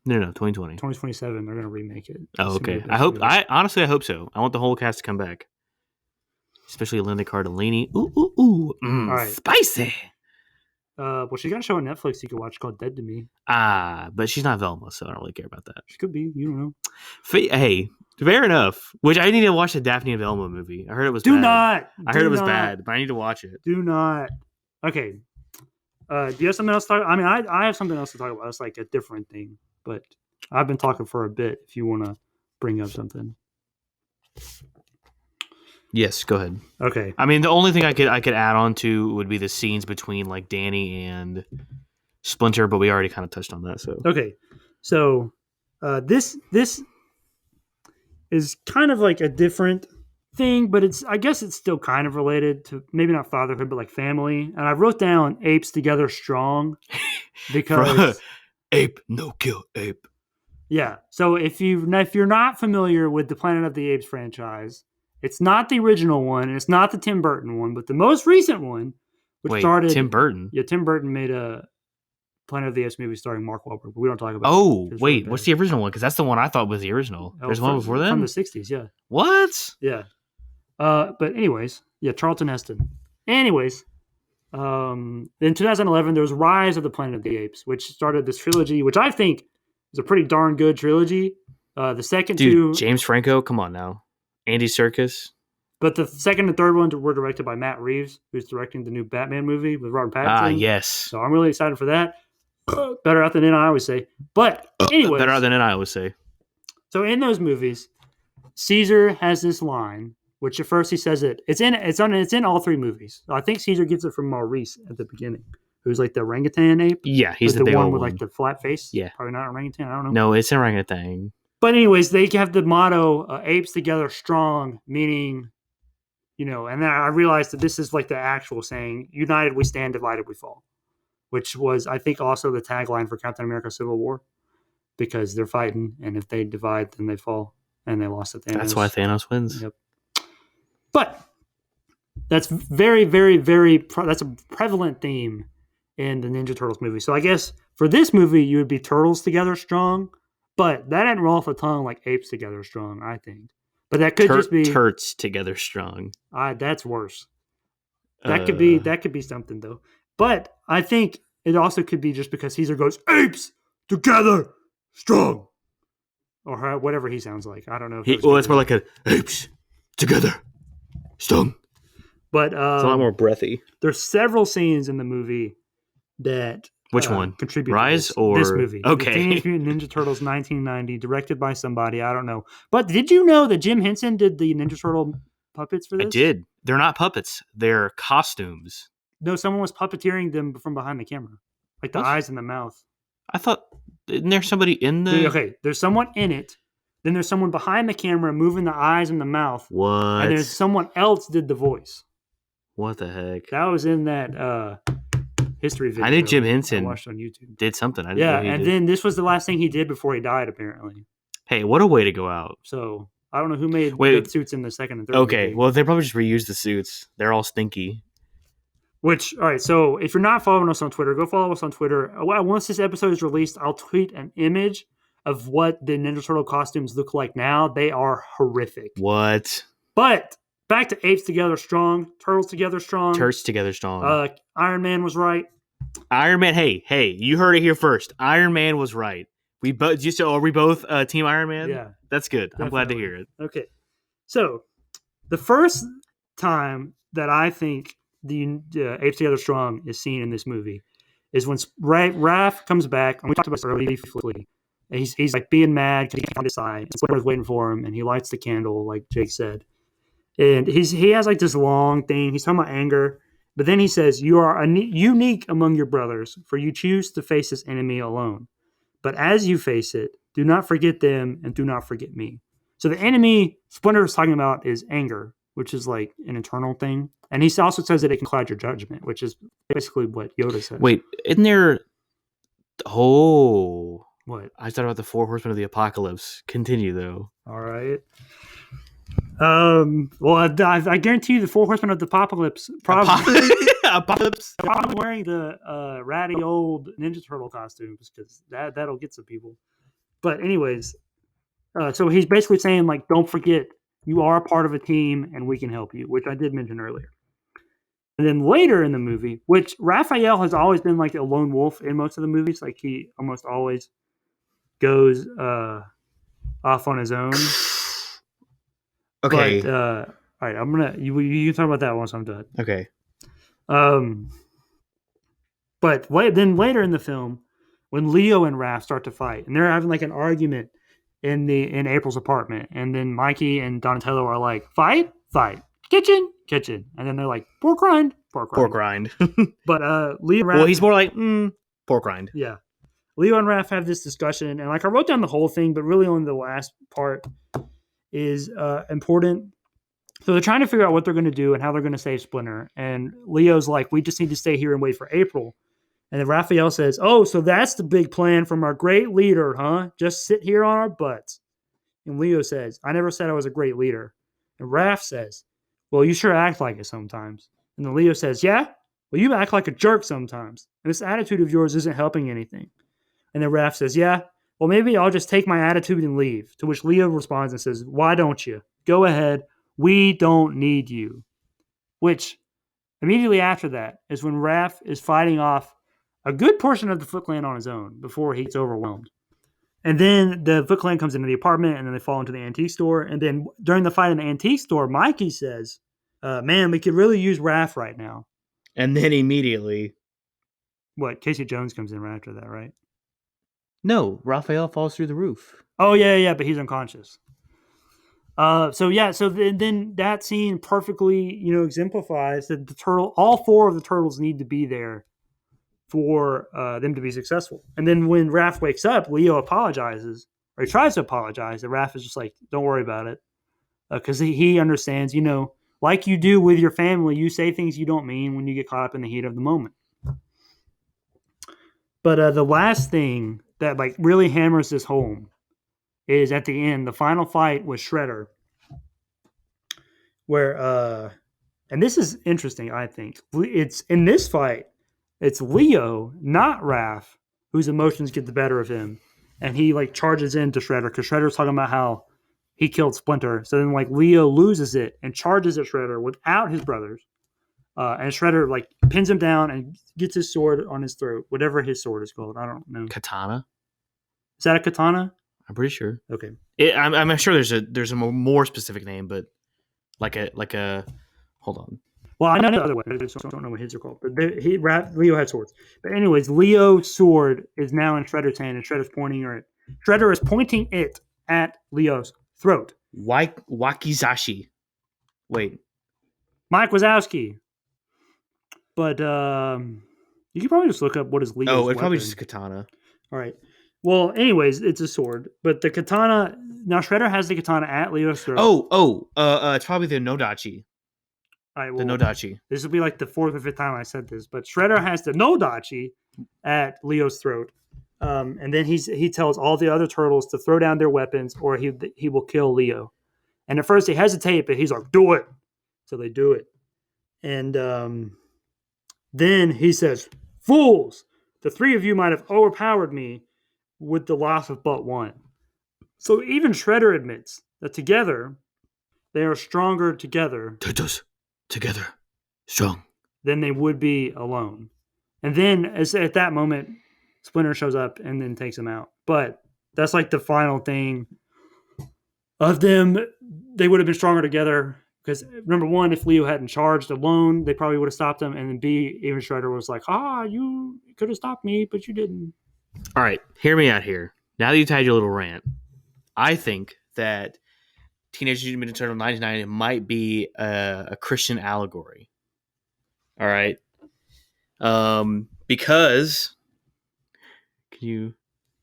B: No, 2020.
A: 2027, they're going to remake it.
B: Oh, okay. I honestly hope so. I want the whole cast to come back. Especially Linda Cardellini. Ooh. All right. Spicy.
A: Well, she got a show on Netflix you could watch called Dead to Me.
B: But she's not Velma, so I don't really care about that.
A: She could be. You don't know.
B: Hey, fair enough. Which I need to watch the Daphne and Velma movie. I heard it was bad. I heard it was bad, but I need to watch it.
A: Do not. Okay. Do you have something else to talk about? I mean, I have something else to talk about. It's like a different thing, but I've been talking for a bit if you want to bring up something.
B: Yes, go ahead.
A: Okay.
B: I mean, the only thing I could add on to would be the scenes between like Danny and Splinter, but we already kind of touched on that. So
A: okay, so this is kind of like a different thing, but I guess it's still kind of related to maybe not fatherhood, but like family. And I wrote down apes together strong because
B: ape no kill ape.
A: Yeah. So if you're not familiar with the Planet of the Apes franchise, it's not the original one, and it's not the Tim Burton one, but the most recent one which
B: Wait,
A: started
B: Tim Burton?
A: Yeah, Tim Burton made a Planet of the Apes movie starring Mark Wahlberg, but we don't talk about it.
B: Oh,
A: It's
B: wait,
A: really
B: what's
A: bad.
B: the original one? Because that's the one I thought was the original. There's one before then?
A: From the 60s, yeah.
B: What?
A: Yeah. But anyways, yeah, Charlton Heston. Anyways, in 2011, there was Rise of the Planet of the Apes, which started this trilogy, which I think is a pretty darn good trilogy. The second two,
B: James Franco, come on now. Andy Serkis.
A: but the second and third ones were directed by Matt Reeves, who's directing the new Batman movie with Robert Pattinson.
B: Ah, yes.
A: So I'm really excited for that. Better out than in, I always say. But anyways,
B: better out than in, I always say.
A: So in those movies, Caesar has this line, which at first he says it's in all three movies. I think Caesar gets it from Maurice at the beginning, who's like the orangutan ape.
B: Yeah, he's
A: like
B: the big
A: one
B: old
A: with
B: one.
A: like the flat face.
B: Yeah,
A: probably not orangutan. I don't know.
B: No, it's an orangutan.
A: But anyways, they have the motto "Apes together strong," meaning, and then I realized that this is like the actual saying: "United we stand, divided we fall," which was, I think, also the tagline for Captain America: Civil War, because they're fighting, and if they divide, then they fall, and they lost to Thanos.
B: That's why Thanos wins.
A: Yep. But that's very, very, very. That's a prevalent theme in the Ninja Turtles movie. So I guess for this movie, you would be turtles together strong, but that didn't roll off the tongue like apes together strong, I think. But that could just be
B: turts together strong.
A: That's worse. That could be something though. But I think it also could be just because Caesar goes apes together strong, or whatever he sounds like. I don't know.
B: It's more like a apes together strong.
A: But
B: it's a lot more breathy.
A: There's several scenes in the movie that
B: which one
A: contribute
B: Rise
A: to
B: or
A: this movie.
B: Okay,
A: Teenage Mutant Ninja Turtles 1990, directed by somebody I don't know. But did you know that Jim Henson did the Ninja Turtle puppets for this?
B: I did. They're not puppets. They're costumes.
A: No, someone was puppeteering them from behind the camera, like the eyes and the mouth.
B: I thought, isn't there somebody in the?
A: Okay, there's someone in it. Then there's someone behind the camera moving the eyes and the mouth.
B: What?
A: And there's someone else did the voice.
B: What the heck?
A: That was in that history video.
B: I knew Jim Henson
A: I watched on YouTube.
B: Did something. I didn't know he
A: and
B: did.
A: Then this was the last thing he did before he died, apparently.
B: Hey, what a way to go out.
A: So I don't know who made the suits in the second and third.
B: Okay,
A: movie.
B: well, they probably just reused the suits. They're all stinky.
A: All right, so if you're not following us on Twitter, go follow us on Twitter. Once this episode is released, I'll tweet an image of what the Ninja Turtle costumes look like now. They are horrific.
B: What?
A: But back to Apes Together Strong, Turtles Together Strong.
B: Turtles Together Strong.
A: Iron Man was right.
B: Iron Man, hey, you heard it here first. Iron Man was right. Are we both Team Iron Man?
A: Yeah.
B: That's good.
A: Definitely.
B: I'm glad to hear it.
A: Okay. So, the first time that I think the Apes Together Strong is seen in this movie is when Raph comes back, and we talked about this earlier briefly. He's like being mad because he can't decide. And Splinter's waiting for him, and he lights the candle, like Jake said. And he has like this long thing. He's talking about anger. But then he says, "You are unique among your brothers, for you choose to face this enemy alone. But as you face it, do not forget them and do not forget me." So the enemy Splinter is talking about is anger, which is like an internal thing. And he also says that it can cloud your judgment, which is basically what Yoda says.
B: Wait, isn't there... Oh.
A: What?
B: I thought about the 4 Horsemen of the Apocalypse. Continue, though.
A: All right. Well, I guarantee you the 4 Horsemen of the Apocalypse probably wearing the ratty old Ninja Turtle costumes, because that'll get some people. But anyways, so he's basically saying, like, don't forget you are a part of a team and we can help you, which I did mention earlier. And then later in the movie, which Raphael has always been like a lone wolf in most of the movies, like he almost always goes off on his own.
B: Okay.
A: But, all right, I'm gonna you can talk about that once I'm done.
B: Okay.
A: But then later in the film, when Leo and Raph start to fight, and they're having like an argument in April's apartment, and then Mikey and Donatello are like, fight, kitchen, and then they're like, pork rind. But Leo and Raph,
B: well, he's more like pork rind.
A: Yeah, Leo and Raph have this discussion, and like I wrote down the whole thing, but really only the last part is important. So they're trying to figure out what they're going to do and how they're going to save Splinter. And Leo's like, we just need to stay here and wait for April. And then Raphael says, oh, so that's the big plan from our great leader, huh? Just sit here on our butts. And Leo says, I never said I was a great leader. And Raph says, well, you sure act like it sometimes. And then Leo says, yeah? Well, you act like a jerk sometimes, and this attitude of yours isn't helping anything. And then Raph says, yeah, well, maybe I'll just take my attitude and leave. To which Leo responds and says, why don't you? Go ahead. We don't need you. Which, immediately after that, is when Raph is fighting off a good portion of the Foot Clan on his own before he gets overwhelmed. And then the Foot Clan comes into the apartment, and then they fall into the antique store. And then during the fight in the antique store, Mikey says, man, we could really use Raph right now.
B: And then immediately...
A: What, Casey Jones comes in right after that, right?
B: No, Raphael falls through the roof.
A: Oh, yeah, but he's unconscious. So then that scene perfectly, exemplifies that all four of the turtles need to be there for them to be successful. And then when Raph wakes up, Leo apologizes, or he tries to apologize. And Raph is just like, don't worry about it. Because he understands, like you do with your family, you say things you don't mean when you get caught up in the heat of the moment. But the last thing that really hammers this home is at the end, the final fight with Shredder, where and this is interesting, I think. It's in this fight, it's Leo, not Raph, whose emotions get the better of him. And he charges into Shredder because Shredder's talking about how he killed Splinter. So then Leo loses it and charges at Shredder without his brothers. And Shredder pins him down and gets his sword on his throat, whatever his sword is called. I don't know.
B: Katana?
A: Is that a katana?
B: I'm pretty sure.
A: Okay.
B: I'm sure there's a more specific name, but like a hold on.
A: Well, I know the other way. I just don't know what his are called. But Leo had swords. But anyways, Leo's sword is now in Shredder's hand, and Shredder is pointing it at Leo's throat.
B: Wakizashi. Wait.
A: Mike Wazowski. But you could probably just look up what is Leo's weapon.
B: Probably just a katana.
A: All right. Well, anyways, it's a sword. But the katana... Now, Shredder has the katana at Leo's throat.
B: It's probably the Nodachi.
A: All right,
B: the Nodachi.
A: This will be the fourth or fifth time I said this. But Shredder has the Nodachi at Leo's throat. And then he tells all the other turtles to throw down their weapons or he will kill Leo. And at first they hesitate, but he's like, do it. So they do it. And then he says, fools, the three of you might have overpowered me with the loss of but one. So even Shredder admits that together, they are stronger together.
B: Together, strong.
A: Than they would be alone. And then at that moment, Splinter shows up and then takes him out. But that's the final thing of them. They would have been stronger together. Because, number one, if Leo hadn't charged alone, they probably would have stopped him. And then B, even Shredder was like, you could have stopped me, but you didn't.
B: All right, hear me out here. Now that you've had your little rant, I think that Teenage Mutant Ninja Turtle 99 might be a Christian allegory. All right? Because...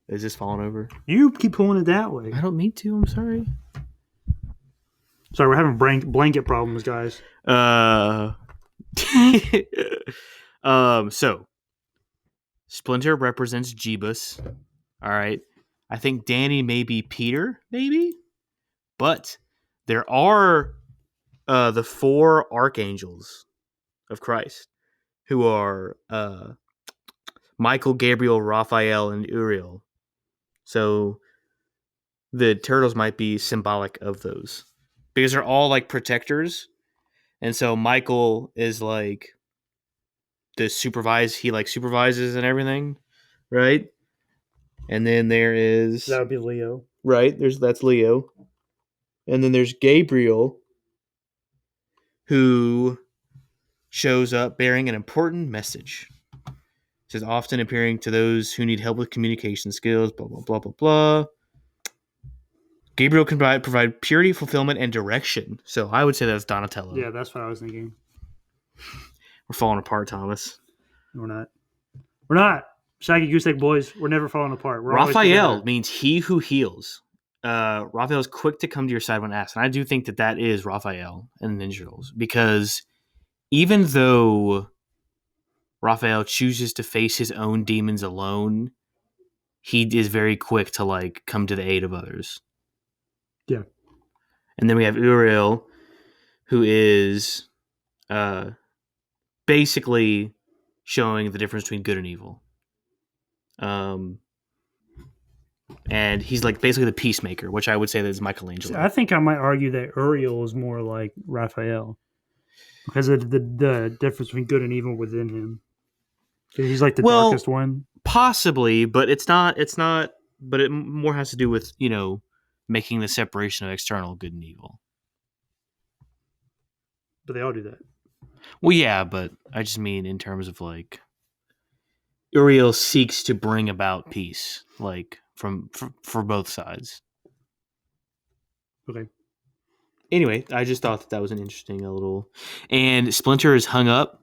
B: Is this falling over?
A: You keep pulling it that way.
B: I don't mean to. I'm sorry.
A: Sorry, we're having blanket problems, guys.
B: So Splinter represents Jeebus. All right. I think Danny may be Peter, maybe. But there are the four archangels of Christ, who are Michael, Gabriel, Raphael, and Uriel. So the turtles might be symbolic of those. Because they're all protectors. And so Michael is the he supervises and everything, right? And then there is
A: that would be Leo.
B: Right, that's Leo. And then there's Gabriel, who shows up bearing an important message. It says often appearing to those who need help with communication skills, blah blah blah blah blah. Gabriel can provide purity, fulfillment, and direction. So I would say that's Donatello.
A: Yeah, that's what I was thinking.
B: We're falling apart, Thomas.
A: We're not. Shaggy Goose Egg boys, we're never falling apart.
B: Raphael means he who heals. Raphael is quick to come to your side when asked. And I do think that is Raphael in Ninja Turtles. Because even though Raphael chooses to face his own demons alone, he is very quick to come to the aid of others.
A: Yeah.
B: And then we have Uriel, who is basically showing the difference between good and evil. And he's like basically the peacemaker, which I would say that is Michelangelo.
A: I think I might argue that Uriel is more like Raphael because of the difference between good and evil within him. He's like the darkest one.
B: Possibly, but it's not. But it more has to do with making the separation of external good and evil.
A: But they all do that.
B: Well, yeah, but I just mean in terms of like Uriel seeks to bring about peace, like for both sides.
A: Okay.
B: Anyway, I just thought that was an interesting little. And Splinter is hung up.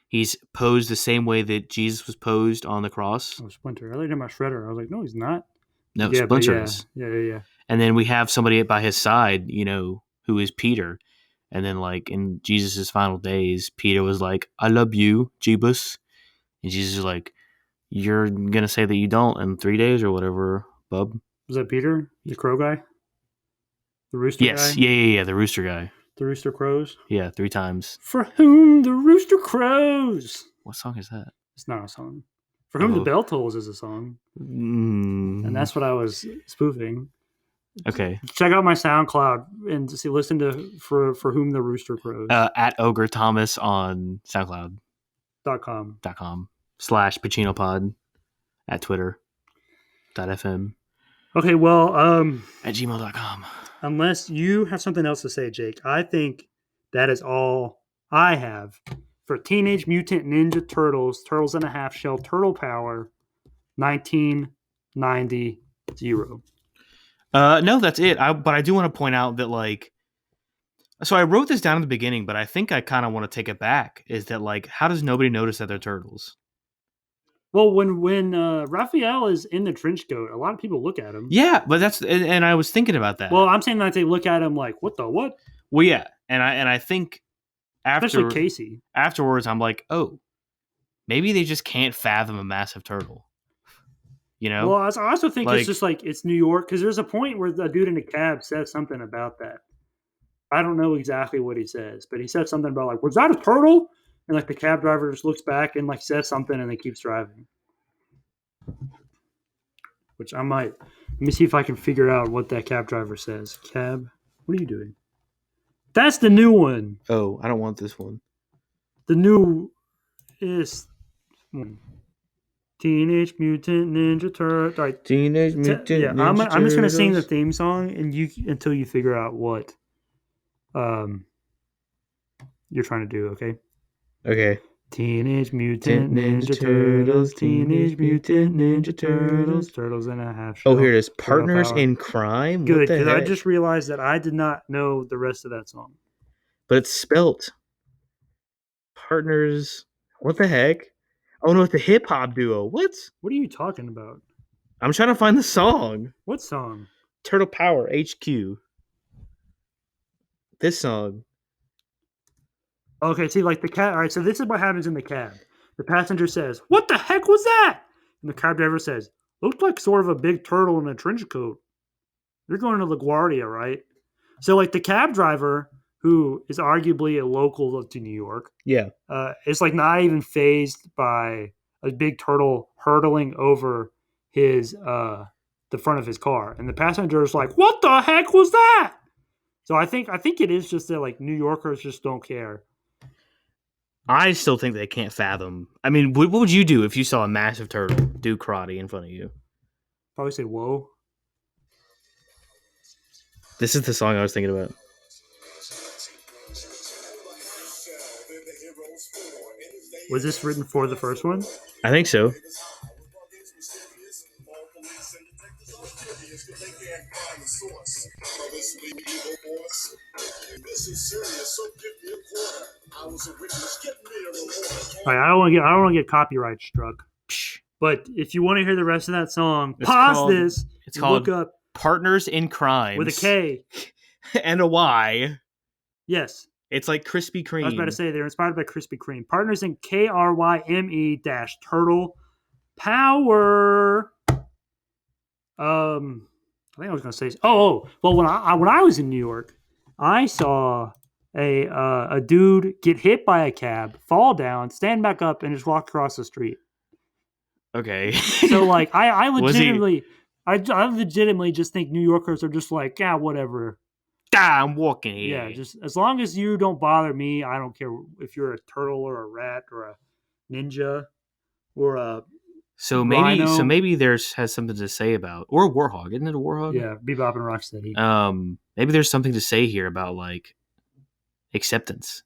B: He's posed the same way that Jesus was posed on the cross.
A: Oh, Splinter. I looked at my Shredder. I was like, no, he's not.
B: No, yeah, Splinter is.
A: Yeah.
B: And then we have somebody by his side, who is Peter. And then, like, in Jesus' final days, Peter was like, I love you, Jeebus. And Jesus is like, you're going to say that you don't in 3 days or whatever, bub.
A: Was that Peter? The crow guy? The rooster guy?
B: Yes. Yeah. The rooster guy.
A: The rooster crows?
B: Yeah, 3 times.
A: For whom the rooster crows.
B: What song is that?
A: It's not a song. For whom the bell tolls is a song. And that's what I was spoofing.
B: Okay.
A: Check out my SoundCloud and listen to For Whom the Rooster Crows.
B: At Ogre Thomas on SoundCloud.com /PacinoPod at Twitter.fm.
A: Okay, well,
B: at gmail.com.
A: Unless you have something else to say, Jake, I think that is all I have for Teenage Mutant Ninja Turtles, Turtles in a Half Shell, Turtle Power, 1990.
B: No, that's it. But I do want to point out that, like, so I wrote this down in the beginning, but I think I kind of want to take it back. Is that, like, how does nobody notice that they're turtles?
A: Well, when Raphael is in the trench coat, a lot of people look at him.
B: Yeah, but and I was thinking about that.
A: Well, I'm saying that they look at him like, what the what?
B: Well, yeah, and I think
A: especially Casey.
B: Afterwards, I'm like, oh, maybe they just can't fathom a massive turtle.
A: Well, I also think it's just like it's New York because there's a point where the dude in the cab says something about that. I don't know exactly what he says, but he said something about like, was that a turtle? And like the cab driver just looks back and like says something and then keeps driving. Which let me see if I can figure out what that cab driver says. Cab, what are you doing? That's the new one.
B: Oh, I don't want this one.
A: The new is Teenage Mutant Ninja Turtles. Right.
B: Teenage Mutant Ninja Turtles.
A: I'm just gonna sing the theme song and until you figure out what you're trying to do, okay?
B: Okay.
A: Teenage Mutant Ninja Turtles, Teenage Mutant Ninja Turtles, Turtles in a Half Shell.
B: Oh, here it is. Partners in Crime?
A: Good, because I just realized that I did not know the rest of that song.
B: But it's spelt. Partners. What the heck? Oh, no, it's a hip-hop duo. What?
A: What are you talking about?
B: I'm trying to find the song.
A: What song?
B: Turtle Power, HQ. This song.
A: Okay, see, like the cab. All right, so this is what happens in the cab. The passenger says, "What the heck was that?" And the cab driver says, "Looked like sort of a big turtle in a trench coat." You're going to LaGuardia, right? So, like the cab driver, who is arguably a local to New York, is like not even fazed by a big turtle hurtling over his the front of his car, and the passenger is like, "What the heck was that?" So I think it is just that like New Yorkers just don't care.
B: I still think they can't fathom. I mean, what would you do if you saw a massive turtle do karate in front of you?
A: Probably say, whoa.
B: This is the song I was thinking about.
A: Was this written for the first one?
B: I think so.
A: All right, I don't want to get copyright struck. But if you want to hear the rest of that song, pause this.
B: It's called look up Partners in Crime
A: with a K
B: and a Y.
A: Yes,
B: it's like Krispy Kreme.
A: I was about to say they're inspired by Krispy Kreme. Partners in KRYME-Turtle Power. I think I was going to say. Well, when I was in New York, I saw a dude get hit by a cab, fall down, stand back up, and just walk across the street.
B: Okay.
A: So like I
B: Was he?
A: legitimately I legitimately just think New Yorkers are just like, yeah, whatever.
B: I'm walking here.
A: Yeah, just as long as you don't bother me, I don't care if you're a turtle or a rat or a ninja or a
B: So
A: rhino.
B: maybe there's has something to say about, or a warhog, isn't it a warhog?
A: Yeah, Bebop and Rocksteady.
B: Maybe there's something to say here about like acceptance.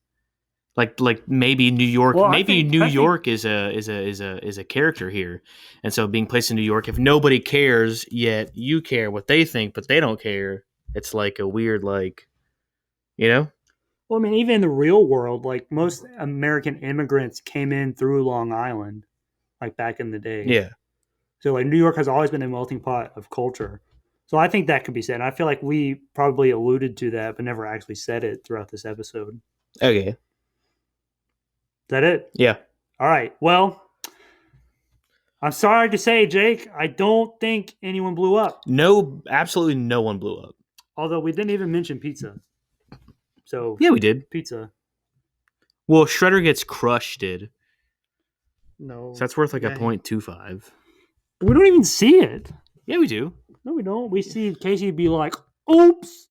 B: Like maybe New York,
A: Well,
B: New York is a character here, and so being placed in New York, if nobody cares yet you care what they think, but they don't care, it's like a weird like, you know.
A: Well, I mean, even in the real world, like most American immigrants came in through Long Island, like back in the day.
B: Yeah.
A: So like New York has always been a melting pot of culture. So I think that could be said. I feel like we probably alluded to that, but never actually said it throughout this episode.
B: Okay.
A: Is that it?
B: Yeah.
A: All right. Well, I'm sorry to say, Jake, I don't think anyone blew up.
B: No, absolutely no one blew up.
A: Although we didn't even mention pizza. So
B: yeah, we did.
A: Pizza.
B: Well, Shredder gets crushed.
A: No.
B: So that's worth like a 0.25.
A: We don't even see it.
B: Yeah, we do.
A: No, we don't. We see Casey be like, "Oops,"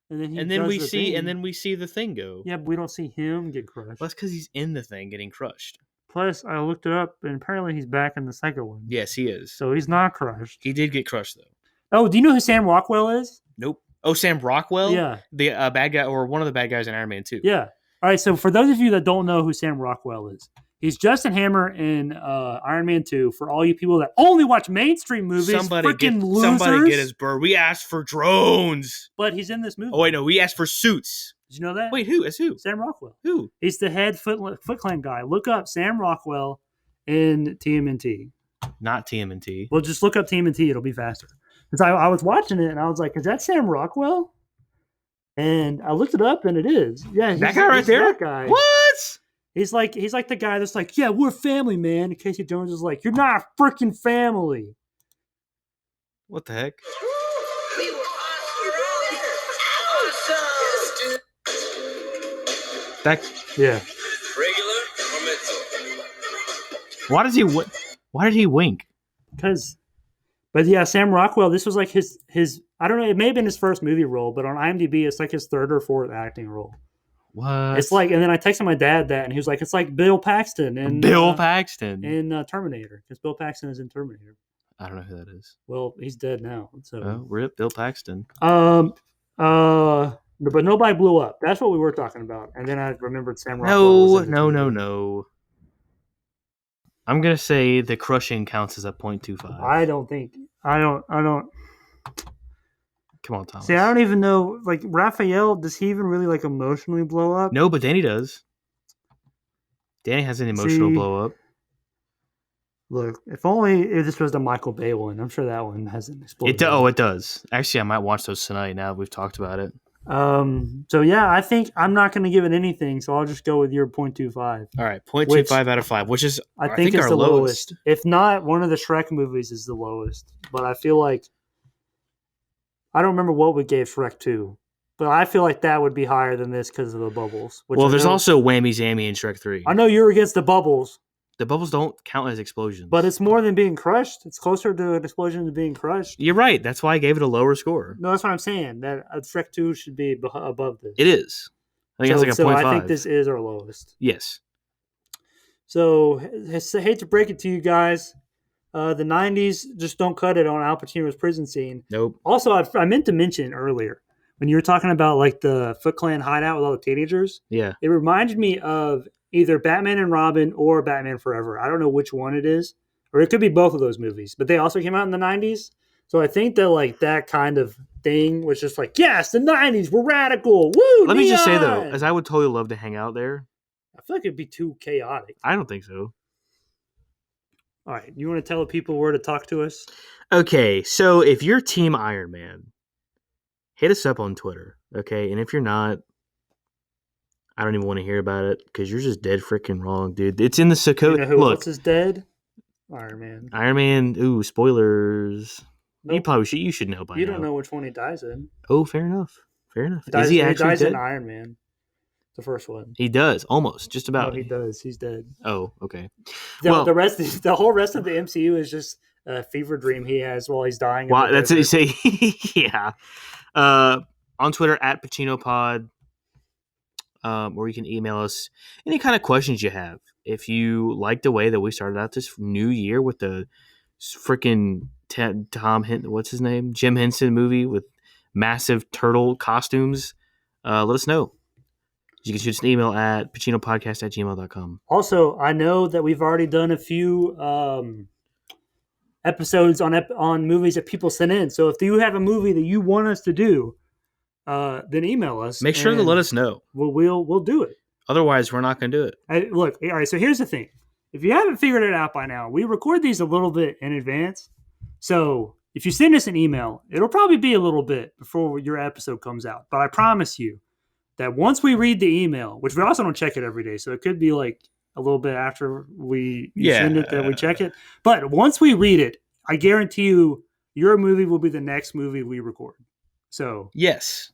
A: and then we
B: see the thing go.
A: Yeah, but we don't see him get crushed.
B: Well, that's because he's in the thing getting crushed.
A: Plus, I looked it up, and apparently he's back in the second one.
B: Yes, he is.
A: So he's not crushed.
B: He did get crushed though.
A: Oh, do you know who Sam Rockwell is?
B: Nope. Oh, Sam Rockwell?
A: Yeah.
B: The bad guy, or one of the bad guys in Iron Man 2.
A: Yeah. All right, so for those of you that don't know who Sam Rockwell is, he's Justin Hammer in Iron Man 2. For all you people that only watch mainstream movies, somebody get
B: his bird. We asked for drones.
A: But he's in this movie.
B: Oh, wait, no, we asked for suits.
A: Did you know that?
B: Wait, who? As who?
A: Sam Rockwell.
B: Who?
A: He's the head Foot Clan guy. Look up Sam Rockwell in TMNT.
B: Not TMNT.
A: Well, just look up TMNT. It'll be faster. Because I was watching it, and I was like, is that Sam Rockwell? And I looked it up, and it is. Yeah,
B: that guy right there.
A: That guy.
B: What?
A: He's like the guy that's like, yeah, we're family, man. And Casey Jones is like, you're not a freaking family.
B: What the heck?
A: Yeah.
C: Regular or mental?
B: Why did he wink?
A: But yeah, Sam Rockwell. This was like his. I don't know. It may have been his first movie role, but on IMDb, it's like his third or fourth acting role.
B: What?
A: It's like, and then I texted my dad that, and he was like, "It's like Bill Paxton in Terminator, because Bill Paxton is in Terminator."
B: I don't know who that is.
A: Well, he's dead now. So
B: rip Bill Paxton.
A: But nobody blew up. That's what we were talking about. And then I remembered Sam Rockwell.
B: No. I'm gonna say the crushing counts as a 0.25.
A: I don't.
B: Come on, Thomas.
A: See, I don't even know. Like Raphael, does he even really like emotionally blow up?
B: No, but Danny does. Danny has an emotional blow up.
A: Look, if this was the Michael Bay one, I'm sure that one hasn't exploded.
B: It does. Actually, I might watch those tonight. Now that we've talked about it.
A: So yeah, I think I'm not going to give it anything. So I'll just go with your 0.25.
B: All right, 0.25 out of 5, which is
A: I think it's
B: our
A: the
B: lowest.
A: If not, one of the Shrek movies is the lowest. But I feel like I don't remember what we gave Shrek 2. But I feel like that would be higher than this because of the bubbles.
B: Well, there's also Whammy Zammy in Shrek 3.
A: I know you're against the bubbles.
B: The bubbles don't count as explosions.
A: But it's more than being crushed. It's closer to an explosion than being crushed.
B: You're right. That's why I gave it a lower score.
A: No, that's what I'm saying. That Shrek 2 should be above this.
B: It is. I think it's like a 0.5.
A: I think this is our lowest.
B: Yes.
A: So, I hate to break it to you guys. The 90s just don't cut it on Al Pacino's prison scene.
B: Nope.
A: Also, I meant to mention earlier, when you were talking about like the Foot Clan hideout with all the teenagers.
B: Yeah.
A: It reminded me of either Batman and Robin or Batman Forever. I don't know which one it is. Or it could be both of those movies. But they also came out in the 90s. So I think that like that kind of thing was just like, yes, the 90s, we're radical. Woo!
B: Let me just say though, as I would totally love to hang out there.
A: I feel like it'd be too chaotic.
B: I don't think so.
A: All right. You want to tell the people where to talk to us?
B: Okay. So if you're Team Iron Man, hit us up on Twitter. Okay. And if you're not, I don't even want to hear about it because you're just dead freaking wrong, dude. It's in the Dakota.
A: You know who else is dead? Iron Man.
B: Iron Man. Ooh, spoilers.
A: Nope.
B: You probably should. You should know by now.
A: You don't know which one he dies in.
B: Oh, fair enough. Fair enough.
A: He dies
B: is he actually
A: dies
B: dead?
A: in Iron Man. The first one.
B: He does almost just about.
A: No, he does. He's dead.
B: Oh, okay.
A: The whole rest of the MCU is just a fever dream he has while he's dying.
B: Wow, that's what you say. Yeah. On Twitter at PacinoPod, or you can email us any kind of questions you have. If you like the way that we started out this new year with the freaking what's his name? Jim Henson movie with massive turtle costumes, let us know. You can shoot us an email at pacinopodcast@gmail.com.
A: Also, I know that we've already done a few episodes on movies that people sent in. So if you have a movie that you want us to do, then email us.
B: Make sure to let us know.
A: We'll do it.
B: Otherwise, we're not going to do it.
A: Look, all right, so here's the thing. If you haven't figured it out by now, we record these a little bit in advance. So if you send us an email, it'll probably be a little bit before your episode comes out. But I promise you that once we read the email, which we also don't check it every day, so it could be like a little bit after you send it that we check it. But once we read it, I guarantee you your movie will be the next movie we record. So
B: yes.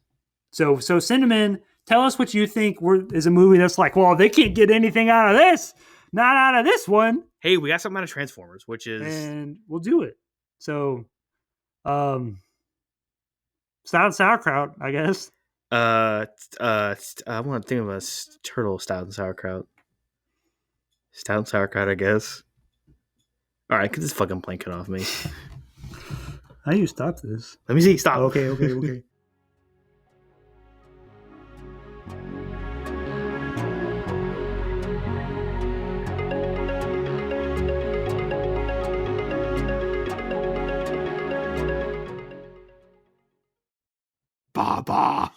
A: So send them in. Tell us what you think is a movie that's like, well, they can't get anything out of this. Not out of this one.
B: Hey, we got something out of Transformers, which is...
A: And we'll do it. So, Stout and Sauerkraut, I guess.
B: I want to think of a turtle Stout and Sauerkraut. Stout and Sauerkraut, I guess. All right, get this fucking blanket off me.
A: How do you stop this?
B: Let me see. Stop.
A: Okay.
B: Ba ba.